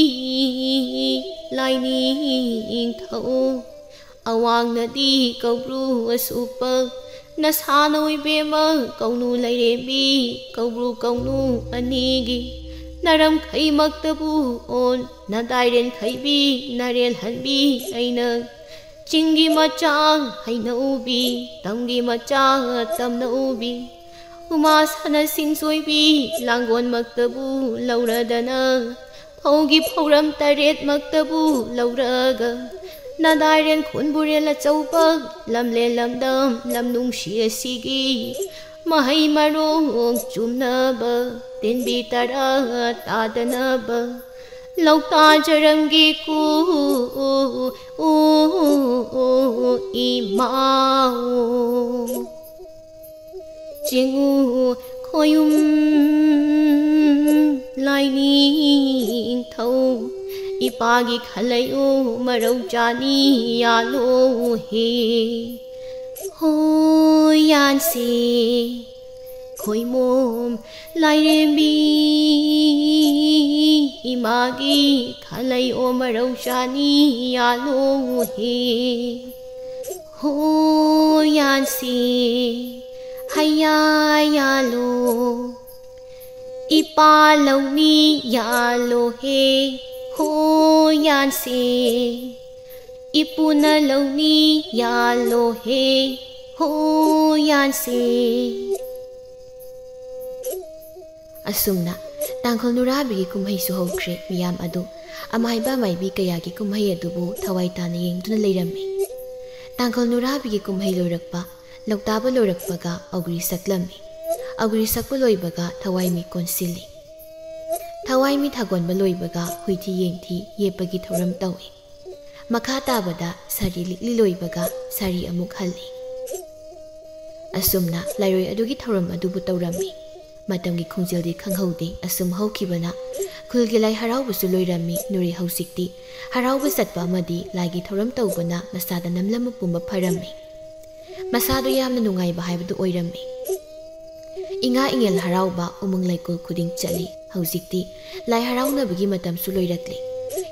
[SPEAKER 2] laining thau awang na di kaubru asupa nasanoi bema kaunu lairemi kaubru kaunu anigi naram khai maktabu on nadairen khaibi narel hanbi aina chingi machang haina ubi tamgi machang tamna ubi uma sana sinsoibi langon maktabu lauradana phaugi phauram taret maktabu lauraga nadairen khunburela chaupak lamle lamdam lamnung sigi mahai marong chumnaba tenbi tara tadanaba lauta jaramgi ku imao jingu khoyum laining thau ipagi khalayu marau jani yalo he ho yan se khoi mom lairembi imagi khalayu marau jani yalo he ho yan se haya yalo ipa launi yalo he ho yan se ipuna launi yalo he ho yan se
[SPEAKER 1] asumna tangkhol nurabi kumhai su hokre miyam adu amaiba maibi kaya ki kumhai adubu thawai tana yengduna leirammi tangkhol nurabi ki kumhai lorakpa loktaba lorakpaga agri saklammi agri sakpa loibaga thawai mi konsili thawai mi thagon ba loibaga huiti yengthi yepagi thoram tawi makha tabada sari likli loibaga sari amuk halli asumna lairoi adugi thoram adubu tawrammi matamgi khongjildi khanghaude asum haukibana khulgi lai haraubusu loirammi nuri hausikti haraubu satpa amadi laigi thoram tawbana masada namlam pumba pharammi masadu yamna nungaiba haibadu oirammi inga ingel harauba umung laikol khuding chali hauzikti lai haraunabagi matam su loirakli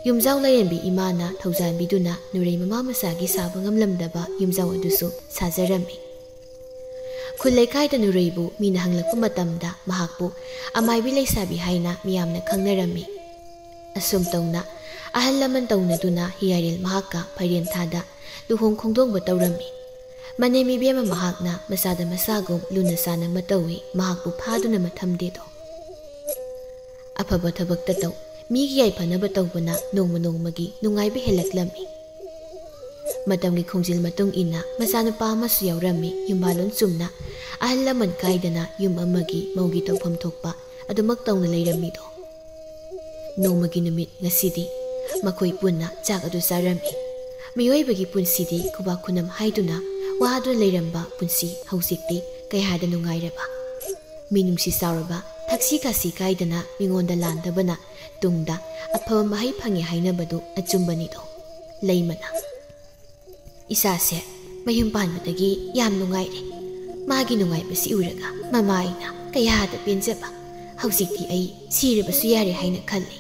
[SPEAKER 1] yumjau layembi imana thaujanbiduna nurei mama masagi saba ngamlamdaba yumjau adusu sajarami khulai kaida nureibu mina hanglakpa matamda mahakpu amaibi leisabi haina miyamna khangnarammi asum tawna ahal laman tawnaduna hiyaril mahakka phairem thada luhong khongdongba tawrammi manemi bema mahakna masada masagum luna sana matawi mahakpu phaduna mathamdedo afaba thabak tataw migi yai phanaba tawbana nongma nongmagi nungaiba helaklammi matamgi khongjil matung ina masana pa masu yawrammi yumbalon sumna ahal laman kaidana yum amagi maugi tawpham thokpa adumak tawna leirammido nongmagi numit ngasidi makoi punna chak adu sarammi miyoibagi punsidi kuba khunam haiduna wahadu leiramba punsi hausikti kayhada nungairaba minungsi sauraba thaksi kasi kaidana mingonda landabana tungda aphaba mahai phangi hainabadu achumbanido leimana isase mayum panbadagi yam nungaire magi nungaibasi uraga mamaina kayhada penjaba hausikti ai siribasu yare haina khalli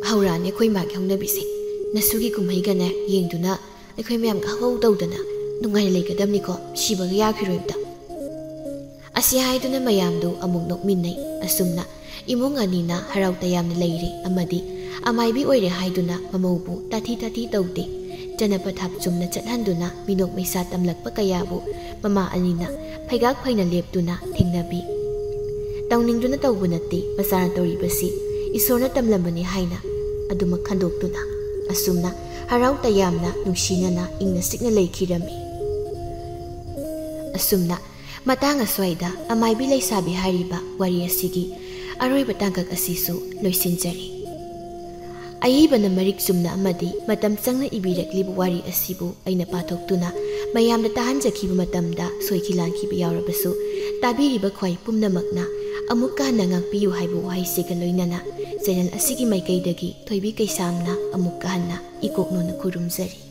[SPEAKER 1] haurane khoi magi hongnabisi nasugi kumhaigana yengduna akhoi mayam ka hau tawdana nungai leigadamni ko sibaga yakhiroibda Asi haiduna mayamdu amuk nokminnai asumna imung anina harau tayamna leire amadi amaibi oire haiduna mamaubu tathi taude janapathap chumna chathanduna minok maisa tamlakpa kayabu mama anina phaigak phaina leptuna thingnabi tawningduna tawbunati masana toribasi isorna tamlambani haina aduma khandoktuna asumna harau tayamna nungsinana ingna sikna leikhirami asumna matang aswaida amaibi leisabi hariba wari asigi aroiba tangkak asisu loisinjari ayibana marik sumna amadi matam changna ibiraklibu wari asibu aina pathoktuna mayamda tahanjakhiba matamda soikilankiba yawrabasu tabiriba khwai pumnamakna amukka nangakpiyu haibu wahaisiga loinana channel asigi maikaidagi thoibi kaisamna amukka hanna ikoknona khurumjari.